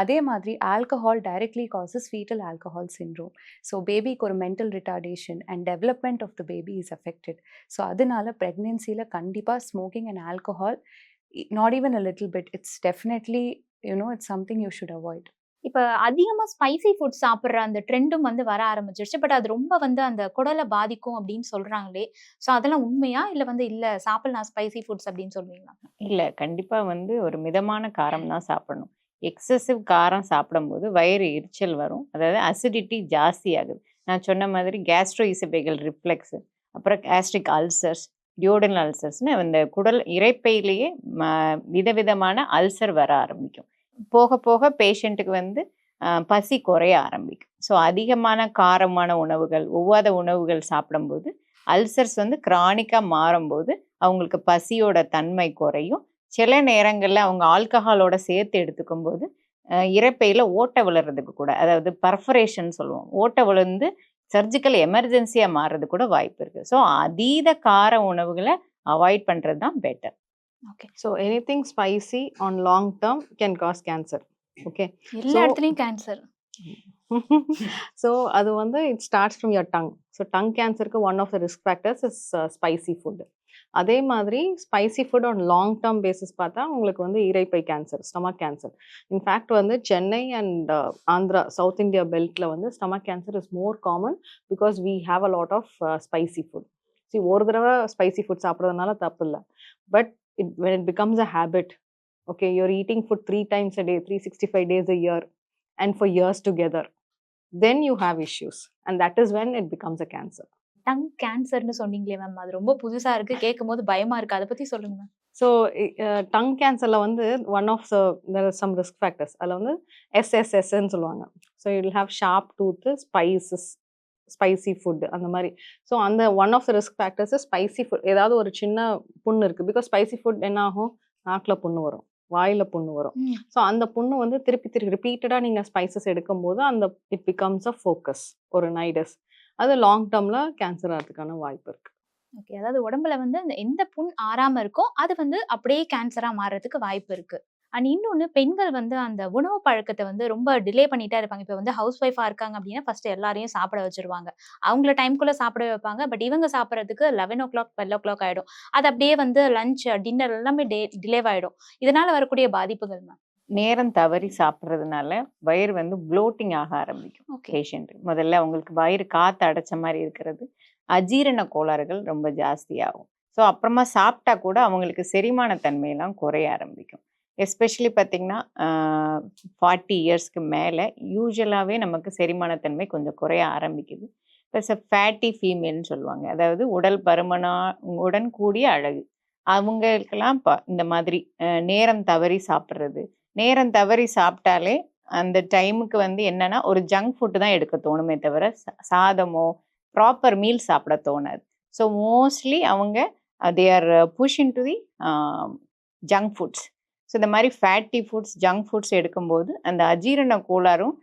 அதே மாதிரி alcohol directly causes fetal alcohol syndrome. So பேபிக்கு ஒரு mental retardation and development of the baby is affected. So அதனால ப்ரெக்னென்சியில் கண்டிப்பாக smoking and alcohol, not even a little bit, it's definitely it's something you should avoid. இப்ப அதிகமா spicy food சாப்பிடுற அந்த ட்ரெண்டும் வந்து வர ஆரம்பிச்சிருச்சு. பட் அது ரொம்ப வந்து அந்த குடல பாதிக்கும் அப்படின்னு சொல்றாங்களே. ஸோ அதெல்லாம் உண்மையா? இல்ல வந்து இல்ல சாப்பிடலாம் ஸ்பைசி ஃபுட்ஸ் அப்படின்னு சொல்றீங்களா? இல்ல கண்டிப்பா வந்து ஒரு மிதமான காரம் தான் சாப்பிடணும். எக்ஸசிவ் காரம் சாப்பிடும்போது வயிறு எரிச்சல் வரும். அதாவது அசிடிட்டி ஜாஸ்தி ஆகுது. நான் சொன்ன மாதிரி கேஸ்ட்ரோ இசோபேகல் ரிஃப்ளெக்ஸ், அப்புறம் கேஸ்ட்ரிக் அல்சர்ஸ், டியோடனல் அல்சர்ஸ்னு இந்த குடல் இரைப்பையிலேயே விதவிதமான அல்சர் வர ஆரம்பிக்கும். போக போக பேஷண்ட்டுக்கு வந்து பசி குறைய ஆரம்பிக்கும். ஸோ அதிகமான காரமான உணவுகள், ஒவ்வாத உணவுகள் சாப்பிடும்போது அல்சர்ஸ் வந்து கிரானிக்காக மாறும்போது அவங்களுக்கு பசியோட தன்மை குறையும். சில நேரங்களில் அவங்க ஆல்கஹாலோட சேர்த்து எடுத்துக்கும் போது இரைப்பையில் ஓட்டை விழுறதுக்கு கூட, அதாவது பர்ஃபரேஷன் சொல்லுவோம், ஓட்டை விழுந்து சர்ஜிக்கல் எமர்ஜென்சியாக மாறுறது கூட வாய்ப்பு இருக்குது. ஸோ அதீத கார உணவுகளை அவாய்ட் பண்ணுறது தான் better. Okay. So anything spicy on long term can cause cancer. Okay. எல்லா இடத்துலயும் கேன்சர். So அது வந்து it starts from your tongue. So tongue cancerக்கு one of the risk factors is spicy food. அதே மாதிரி spicy food on long term basis பார்த்தா உங்களுக்கு வந்து இரைப்பை கேன்சர், ஸ்டமக் கேன்சர். இன்ஃபேக்ட் வந்து Chennai and Andhra, south India பெல்ட்ல வந்து stomach cancer is more common because we have a lot of spicy food. சி ஒரு தடவை ஸ்பைசி ஃபுட் சாப்பிட்றதுனால தப்பு இல்லை. But when it becomes a habit, okay, you're eating food 3 times a day, 365 days a year, and for years together, then you have issues, and that is when it becomes a cancer. Tongue கேன்சர்னு சொன்னீங்களே ma'am, அது ரொம்ப புதுசா இருக்கு, கேட்கும்போது பயமா இருக்கு. அதை பத்தி சொல்லுங்க மேம். ஸோ டங் கேன்சரில் வந்து one of there are some risk factors. அதில் வந்து எஸ்எஸ்எஸ்ன்னு சொல்லுவாங்க. So you will have sharp tooth, spicy food அந்த மாதிரி. ஸோ அந்த one of the risk factors spicy food. ஏதாவது ஒரு சின்ன புண்ணு இருக்குது, பிகாஸ் ஸ்பைசி ஃபுட் என்ன ஆகும், நாக்கில் புண்ணு வரும், வாயில் புண்ணு வரும். ஸோ அந்த புண்ணு வந்து திருப்பி ரிப்பீட்டடாக நீங்கள் ஸ்பைசஸ் எடுக்கும்போது அந்த இட் பிகம்ஸ் அ ஃபோக்கஸ், ஒரு நைடஸ். அது லாங் டேர்மில் கேன்சர் ஆகிறதுக்கான வாய்ப்பு இருக்குது. ஓகே. அதாவது உடம்புல வந்து அந்த எந்த புண் ஆறாம இருக்கோ அது வந்து அப்படியே கேன்சரா மாறுறதுக்கு வாய்ப்பு இருக்கு. அண்ட் இன்னொன்னு, பெண்கள் வந்து அந்த உணவு பழக்கத்தை வந்து ரொம்ப டிலே பண்ணிட்டே இருப்பாங்க. இப்போ வந்து ஹவுஸ் ஒய்ஃபா இருக்காங்க அப்படின்னா ஃபர்ஸ்ட் எல்லாரையும் சாப்பிட வச்சிருவாங்க, அவங்கள டைம்குள்ள சாப்பிட வைப்பாங்க. பட் இவங்க சாப்பிட்றதுக்கு 11 o'clock 12 o'clock ஆயிடும். அது அப்படியே வந்து லஞ்ச் டின்னர் எல்லாமே டிலே ஆயிடும். இதனால வரக்கூடிய பாதிப்புகள் மேம். நேரம் தவறி சாப்பிட்றதுனால வயிறு வந்து ப்ளோட்டிங் ஆக ஆரம்பிக்கும். ஓகே. பேஷண்ட் முதல்ல அவங்களுக்கு வயிறு காற்று அடைச்ச மாதிரி இருக்கிறது, அஜீரண கோளாறுகள் ரொம்ப ஜாஸ்தியாகும். ஸோ அப்புறமா சாப்பிட்டா கூட அவங்களுக்கு செரிமான தன்மையெல்லாம் குறைய ஆரம்பிக்கும். எஸ்பெஷலி பார்த்திங்கன்னா 40 இயர்ஸ்க்கு மேலே யூஸ்வலாகவே நமக்கு செரிமானத்தன்மை கொஞ்சம் குறைய ஆரம்பிக்குது. ப்ளஸ் ஃபேட்டி ஃபீமேல்னு சொல்லுவாங்க, அதாவது உடல் உடன் கூடிய அழகு. அவங்களுக்கெல்லாம் இந்த மாதிரி நேரம் தவறி சாப்பிட்றது, நேரம் தவறி சாப்பிட்டாலே அந்த டைமுக்கு வந்து என்னன்னா ஒரு ஜங்க் ஃபுட்டு தான் எடுக்க தோணுமே தவிர சாதமோ ப்ராப்பர் மீல் சாப்பிட தோணாது. ஸோ மோஸ்ட்லி அவங்க they are push in to the junk foods. So இந்த மாதிரி ஃபேட்டி ஃபுட்ஸ், ஜங்க் ஃபுட்ஸ் எடுக்கும்போது அந்த அஜீரண கோளாறும்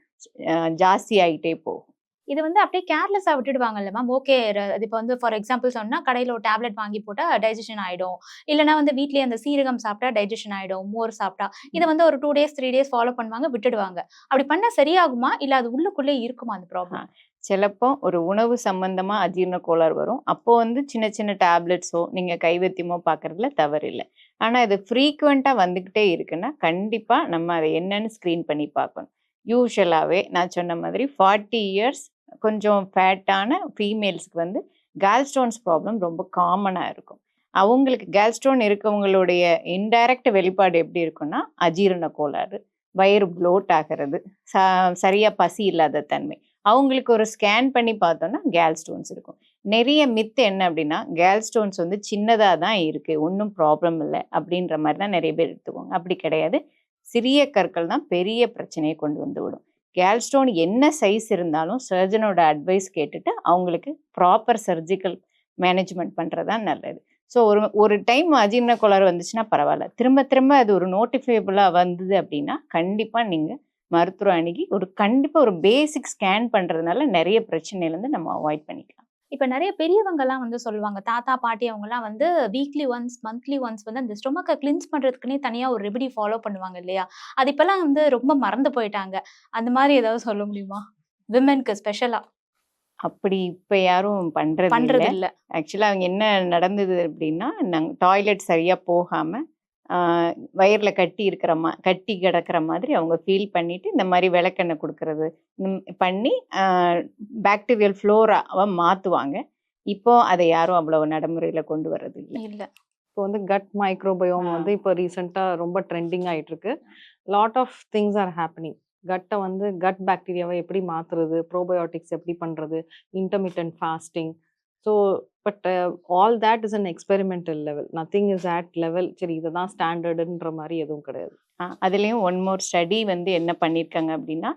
ஜாஸ்தி ஆகிட்டே போகும். இது வந்து அப்படியே கேர்லெஸ்ஸா விட்டுடுவாங்கல்ல மேம். ஓகே, இப்போ வந்து ஃபார் எக்ஸாம்பிள் சொன்னா கடையில ஒரு டேப்லெட் வாங்கி போட்டா டைஜஷன் ஆயிடும், இல்லைன்னா வந்து வீட்லயே அந்த சீரகம் சாப்பிட்டா டைஜஷன் ஆயிடும், மோர் சாப்பிட்டா. இதை வந்து ஒரு 2 days 3 days ஃபாலோ பண்ணுவாங்க, விட்டுடுவாங்க. அப்படி பண்ணா சரியாகுமா, இல்ல அது உள்ளுக்குள்ளே இருக்குமா அந்த ப்ராப்ளம்? சிலப்போ ஒரு உணவு சம்பந்தமா அஜீரண கோளாறு வரும். அப்போ வந்து சின்ன சின்ன டேப்லெட்ஸோ நீங்க கைவத்தியமோ பார்க்கறதுல தவறு இல்லை. ஆனா இது ஃப்ரீக்வெண்டா வந்துகிட்டே இருக்குன்னா கண்டிப்பா நம்ம அதை என்னன்னு ஸ்கிரீன் பண்ணி பார்க்கணும். யூஸ்வலாகவே நான் சொன்ன மாதிரி 40 இயர்ஸ் கொஞ்சம் ஃபேட்டான ஃபீமேல்ஸ்க்கு வந்து கேல்ஸ்டோன்ஸ் ப்ராப்ளம் ரொம்ப காமனாக இருக்கும். அவங்களுக்கு கேல்ஸ்டோன் இருக்கவங்களுடைய இன்டைரக்ட் வெளிப்பாடு எப்படி இருக்குன்னா அஜீரண கோளாறு, வயிறு ப்ளோட் ஆகிறது, சரியாக பசி இல்லாத தன்மை. அவங்களுக்கு ஒரு ஸ்கேன் பண்ணி பார்த்தோன்னா கேல்ஸ்டோன்ஸ் இருக்கும். நிறைய மித்து என்ன அப்படின்னா கேல்ஸ்டோன்ஸ் வந்து சின்னதாக தான் இருக்குது, ஒன்றும் ப்ராப்ளம் இல்லை அப்படின்ற மாதிரி தான் நிறைய பேர் எடுத்துக்குவாங்க. அப்படி கிடையாது, சிறிய கற்கள் தான் பெரிய பிரச்சனையை கொண்டு வந்து விடும். கேல்ஸ்டோன் என்ன சைஸ் இருந்தாலும் சர்ஜனோட அட்வைஸ் கேட்டுட்டு அவங்களுக்கு ப்ராப்பர் சர்ஜிக்கல் மேனேஜ்மெண்ட் பண்ணுறது தான் நல்லது. ஸோ ஒரு டைம் அஜீரண கோளாறு வந்துச்சுன்னா பரவாயில்ல, திரும்ப அது ஒரு நோட்டிஃபைபிளாக வந்தது அப்படின்னா கண்டிப்பாக நீங்கள் மருத்துவ அணுகி கண்டிப்பாக ஒரு பேசிக் ஸ்கேன் பண்ணுறதுனால நிறைய பிரச்சனையிலேருந்து நம்ம அவாய்ட் பண்ணிக்கலாம். இப்போ நிறைய பெரியவங்கலாம் வந்து சொல்லுவாங்க, தாத்தா பாட்டி அவங்கலாம் வந்து வீக்லி ஒன்ஸ் மந்த்லி ஒன்ஸ் வந்து அந்த ஸ்டொமக்கை கிளின்ஸ் பண்ணுறதுக்குன்னே தனியாக ஒரு ரெமெடி ஃபாலோ பண்ணுவாங்க இல்லையா? அது இப்போல்லாம் வந்து ரொம்ப மறந்து போயிட்டாங்க. அந்த மாதிரி ஏதாவது சொல்ல முடியுமா விமென்க்கு ஸ்பெஷலாக? அப்படி இப்போ யாரும் பண்ணுறது இல்லை. ஆக்சுவலாக அவங்க என்ன நடந்தது அப்படின்னா, நாங்கள் டாய்லெட் சரியாக போகாமல் வயிறில் கட்டி கிடக்கிற மாதிரி அவங்க ஃபீல் பண்ணிவிட்டு இந்த மாதிரி விளக்கெண்ணெய் கொடுக்கறது பண்ணி பாக்டீரியல் ஃப்ளோராவை மாற்றுவாங்க. இப்போ அதை யாரும் அவ்வளோ நடைமுறையில் கொண்டு வர்றது இல்லை. இப்போ வந்து கட் மைக்ரோபயோம் வந்து இப்போ ரீசெண்டாக ரொம்ப ட்ரெண்டிங் ஆகிட்டு இருக்கு. Lot of things are happening. கட்டை வந்து கட் பாக்டீரியாவை எப்படி மாற்றுறது, ப்ரோபயோட்டிக்ஸ் எப்படி பண்ணுறது, intermittent fasting. So but all that is an experimental level. Nothing is at level. சரி இதுதான் ஸ்டாண்டர்டுன்ற மாதிரி எதுவும் கிடையாது. அதுலேயும் ஒன் மோர் ஸ்டடி வந்து என்ன பண்ணியிருக்காங்க அப்படின்னா,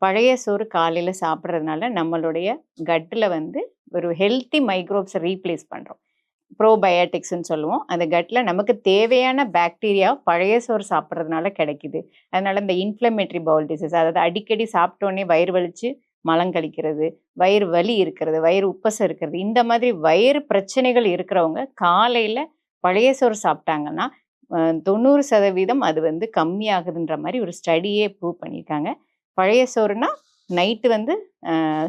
பழைய சோறு காலையில் சாப்பிட்றதுனால நம்மளுடைய கட்டில் வந்து ஒரு ஹெல்த்தி மைக்ரோப்ஸை ரீப்ளேஸ் பண்ணுறோம். ப்ரோபயோட்டிக்ஸ்ன்னு சொல்லுவோம். அந்த கட்டில் நமக்கு தேவையான பாக்டீரியா பழைய சோறு சாப்பிட்றதுனால கிடைக்குது. அதனால இந்த இன்ஃப்ளமேட்டரி பவுல் டிசீஸ், அதாவது அடிக்கடி சாப்பிட்டோன்னே வயிறு வலிச்சு மலம் கழிக்கிறது, வயிறு வலி இருக்கிறது, வயிறு உப்பசம் இருக்கிறது, இந்த மாதிரி வயிறு பிரச்சனைகள் இருக்கிறவங்க காலையில் பழைய சோறு சாப்பிட்டாங்கன்னா 90% அது வந்து கம்மியாகுதுன்ற மாதிரி ஒரு ஸ்டடியே ப்ரூவ் பண்ணியிருக்காங்க. பழைய சோறுனா நைட்டு வந்து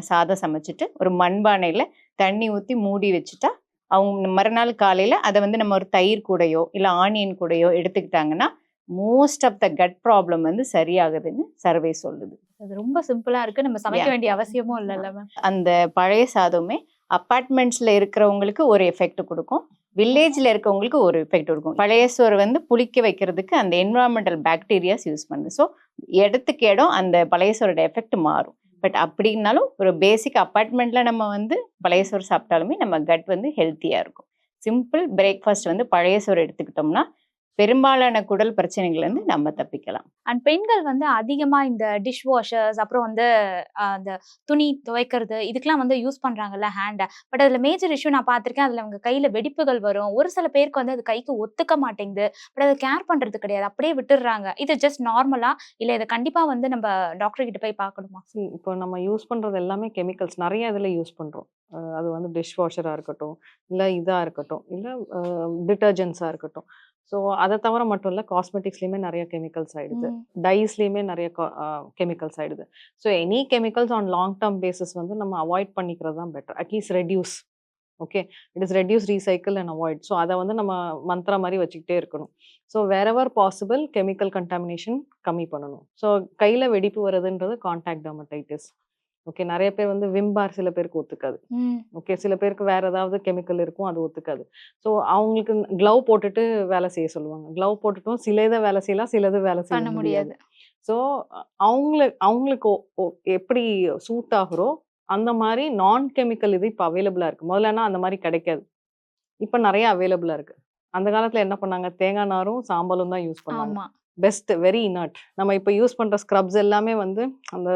சாதம் சமைச்சிட்டு ஒரு மண்பானையில் தண்ணி ஊற்றி மூடி வச்சுட்டா அவங்க மறுநாள் காலையில் அதை வந்து நம்ம ஒரு தயிர் கூடையோ இல்லை ஆனியன் கூடையோ எடுத்துக்கிட்டாங்கன்னா most of the gut problem வந்து சரியாகுதுன்னு சர்வே சொல்லுது. அது ரொம்ப சிம்பிளா இருக்கு, நம்ம சமைக்க வேண்டிய அவசியமும் இல்லைல்ல மேம். அந்த பழைய சாதமே அப்பார்ட்மெண்ட்ஸில் இருக்கிறவங்களுக்கு ஒரு எஃபெக்ட் கொடுக்கும், வில்லேஜில் இருக்கவங்களுக்கு ஒரு எஃபெக்ட் கொடுக்கும். பழைய சோறு வந்து புளிக்க வைக்கிறதுக்கு அந்த என்விரான்மெண்டல் பாக்டீரியாஸ் யூஸ் பண்ணுது. ஸோ இடத்துக்கு இடம் அந்த பழைய சோரோட எஃபெக்ட் மாறும். பட் அப்படின்னாலும் ஒரு பேசிக் அப்பார்ட்மெண்ட்டில் நம்ம வந்து பழைய சோறு சாப்பிட்டாலுமே நம்ம கட் வந்து ஹெல்த்தியாக இருக்கும். சிம்பிள் பிரேக்ஃபாஸ்ட் வந்து பழைய சோறு எடுத்துக்கிட்டோம்னா பெரும்பாலான குடல் பிரச்சனைகள் வந்து நம்ம தப்பிக்கலாம். அண்ட் பெண்கள் வந்து அதிகமா இந்த டிஷ் வாஷர்ஸ், அப்புறம் வந்து அந்த துணி துவைக்கிறது, இதுக்கெல்லாம் வந்து யூஸ் பண்றாங்கல்ல ஹேண்டை. பட் அதுல மேஜர் இஷ்யூ நான் பார்த்திருக்கேன், அதுல அவங்க கையில வெடிப்புகள் வரும். ஒரு சில பேருக்கு வந்து அது கைக்கு ஒத்துக்க மாட்டேங்குது. பட் அதை கேர் பண்றது கிடையாது, அப்படியே விட்டுடுறாங்க. இது ஜஸ்ட் நார்மலா இல்லை இதை கண்டிப்பா வந்து நம்ம டாக்டர் கிட்ட போய் பார்க்கணுமா? இப்போ நம்ம யூஸ் பண்றது எல்லாமே கெமிக்கல்ஸ் நிறைய இதில் யூஸ் பண்றோம். அது வந்து டிஷ் வாஷராக இருக்கட்டும், இல்லை இதாக இருக்கட்டும், இல்லை டிட்டர்ஜென்ட்ஸாக இருக்கட்டும். ஸோ அதை தவிர மட்டும் இல்லை, காஸ்மெட்டிக்ஸ்லேயுமே நிறைய கெமிக்கல்ஸ் ஆகிடுது, டைஸ்லேயுமே நிறைய கெமிக்கல்ஸ் ஆகிடுது. So any chemicals on long term basis வந்து நம்ம அவாய்ட் பண்ணிக்கிறது தான் better. At least reduce. Okay, it is reduce, recycle and avoid. So அதை வந்து நம்ம மந்த்ரா மாதிரி வச்சுக்கிட்டே இருக்கணும். So wherever possible chemical contamination கம்மி பண்ணணும். ஸோ கையில் வெடிப்பு வருதுன்றது கான்டாக்ட் டெர்மடைட்டிஸ். ஓகே, நிறைய பேர் வந்து விம்பார் சில பேருக்கு ஒத்துக்காது. ஓகே, சில பேருக்கு வேற ஏதாவது கெமிக்கல் இருக்கும், அது ஒத்துக்காது. ஸோ அவங்களுக்கு க்ளவ் போட்டுட்டு வேலை செய்ய சொல்லுவாங்க. க்ளவ் போட்டுட்டும் சில இதை வேலை செய்யலாம், சிலது வேலை செய்ய முடியாது. ஸோ அவங்களுக்கு எப்படி சூட் ஆகுறோ அந்த மாதிரி நான் கெமிக்கல் இது இப்போ அவைலபிளாக இருக்குது. முதல்லனா அந்த மாதிரி கிடைக்காது, இப்போ நிறைய அவைலபிளாக இருக்குது. அந்த காலத்தில் என்ன பண்ணாங்க, தேங்காய் நாரும் சாம்பலும் தான் யூஸ் பண்ணாங்க. Best, very inert. நம்ம இப்போ யூஸ் பண்ணுற ஸ்க்ரப்ஸ் எல்லாமே வந்து அந்த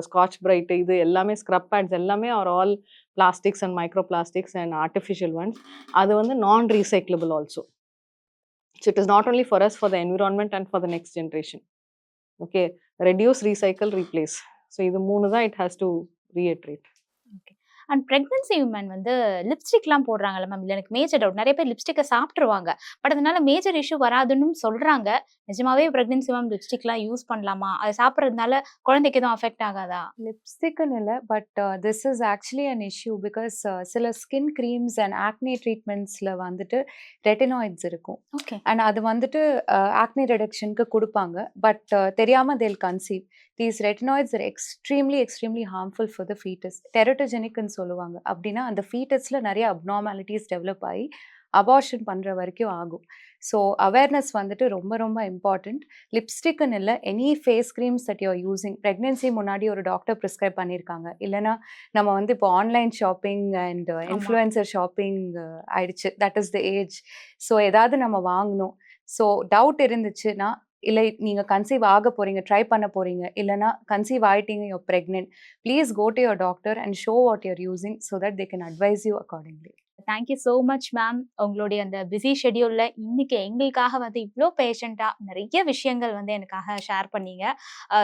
ஸ்காட்ச் பிரைட், இது எல்லாமே ஸ்க்ரப் பேட்ஸ் எல்லாமே are all plastics and micro plastics and artificial ones. அது வந்து non recyclable also. So it is not only for us, for the environment and for the next generation. Okay, reduce, recycle, replace. So இது 3 தான் it has to reiterate. Okay. And pregnancy women வந்து லிப்ஸ்டிக்லாம் போடுறாங்கல்ல ma'am, இல்லை எனக்கு major doubt. நிறைய பேர் லிப்ஸ்டிக்கை சாப்பிட்ருவாங்க, but அதனால மேஜர் இஷ்யூ வராதுன்னு சொல்றாங்க. நிஜமாவே ப்ரெக்னன்சி மேம் லிப்ஸ்டிக்லாம் யூஸ் பண்ணலாமா? அதை சாப்பிட்றதுனால குழந்தைக்கு எதுவும் அஃபெக்ட் ஆகாதா? லிப்ஸ்டிக்குன்னு இல்லை, but this is actually an issue because சில ஸ்கின் க்ரீம்ஸ் அண்ட் ஆக்னி ட்ரீட்மெண்ட்ஸில் வந்துட்டு ரெட்டினாய்ட்ஸ் இருக்கும். ஓகே. அண்ட் அது வந்துட்டு ஆக்னி ரிடக்ஷனுக்கு கொடுப்பாங்க, பட் தெரியாமல் தேல் conceive. These retinoids are extremely harmful for the fetus. Teratogenic-ன்னு சொல்லுவாங்க. அப்படின்னா அந்த ஃபீட்டஸில் நிறைய அப்நார்மாலிட்டிஸ் டெவலப் ஆகி அபார்ஷன் பண்ணுற வரைக்கும் ஆகும். ஸோ அவேர்னஸ் வந்துட்டு ரொம்ப ரொம்ப இம்பார்ட்டண்ட். லிப்ஸ்டிக்குன்னு இல்லை, any face creams that you're using, pregnancy முன்னாடி ஒரு டாக்டர் ப்ரிஸ்கிரைப் பண்ணியிருக்காங்க, இல்லைனா நம்ம வந்து இப்போ online shopping and influencer shopping ஆயிடுச்சு. That is the age. So ஏதாவது நம்ம வாங்கணும். ஸோ டவுட் இருந்துச்சுன்னா, இல்லை நீங்கள் கன்சீவ் ஆக போகிறீங்க, ட்ரை பண்ண போகிறீங்க, இல்லைனா கன்சீவ் ஆகிட்டீங்க, you're pregnant, please go to your doctor and show what you're using so that they can advise you accordingly. Thank you so much ma'am. உங்களுடைய அந்த பிஸி ஷெடியூலில் இன்னைக்கு எங்களுக்காக வந்து இவ்வளோ பேஷண்ட்டாக நிறைய விஷயங்கள் வந்து எனக்காக ஷேர் பண்ணீங்க.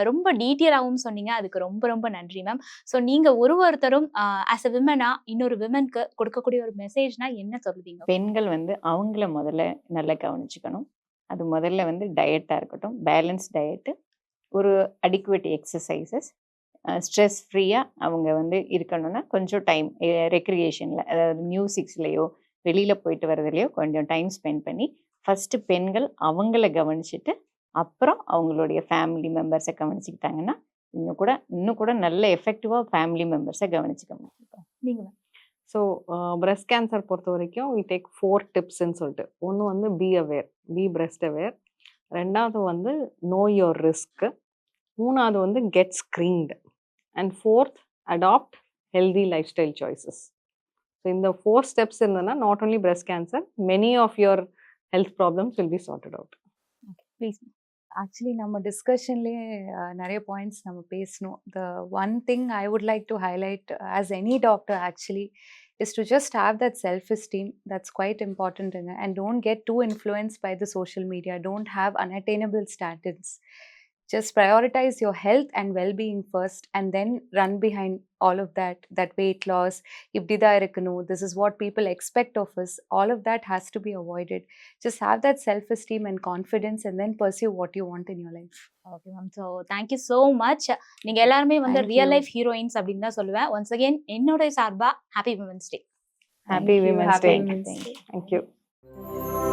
ரொம்ப டீட்டெயிலாகவும் சொன்னீங்க, அதுக்கு ரொம்ப ரொம்ப நன்றி மேம். ஸோ நீங்கள் ஒருத்தரும் ஆஸ் அ விமனாக இன்னொரு விமனுக்கு கொடுக்கக்கூடிய ஒரு மெசேஜ்னா என்ன சொல்லுவீங்க? பெண்கள் வந்து அவங்கள முதல்ல நல்லா கவனிச்சுக்கணும். அது முதல்ல வந்து டயட்டாக இருக்கட்டும், பேலன்ஸ் டயட்டு, ஒரு அடிக்குவேட் எக்ஸசைசஸ், ஸ்ட்ரெஸ் ஃப்ரீயாக அவங்க வந்து இருக்கணும்னா கொஞ்சம் டைம் ரெக்ரியேஷனில், அதாவது மியூசிக்ஸ்லேயோ வெளியில் போயிட்டு வரதுலையோ கொஞ்சம் டைம் ஸ்பெண்ட் பண்ணி ஃபஸ்ட்டு பெண்கள் அவங்கள கவனிச்சுட்டு அப்புறம் அவங்களுடைய ஃபேமிலி மெம்பர்ஸை கவனிச்சுக்கிட்டாங்கன்னா இன்னும் கூட நல்ல எஃபெக்டிவாக ஃபேமிலி மெம்பர்ஸை கவனிச்சுக்க முடியும். நீங்கள் ஸோ breast கேன்சர் பொறுத்த வரைக்கும் we take 4 டிப்ஸ்ன்னு சொல்லிட்டு, ஒன்று வந்து be aware, be breast aware, ரெண்டாவது வந்து know your risk, மூணாவது வந்து get screened, and fourth adopt healthy lifestyle choices. So இந்த 4 ஸ்டெப்ஸ் இருந்ததுன்னா not only breast cancer, many of your health problems will be sorted out. Please. Actually நம்ம டிஸ்கஷன்லேயே நிறைய points நம்ம பேசணும். The one thing I would like to highlight as any doctor actually is to just have that self-esteem. That's quite important, and don't get too influenced by the social media. Don't have unattainable standards. Just prioritize your health and well-being first, and then run behind all of that weight loss. Ibdida irukunu, this is what people expect of us. All of that has to be avoided. Just have that self-esteem and confidence, and then pursue what you want in your life. Okay ma'am. So thank you so much. நீங்கள் எல்லாருமே வந்து Thank real you. Life heroines அப்படின்னு தான் சொல்லுவேன். Once again என்னோட சார்பாக happy women's day. Happy Thank you. Women's Happy Day. Women's Day. Thank you.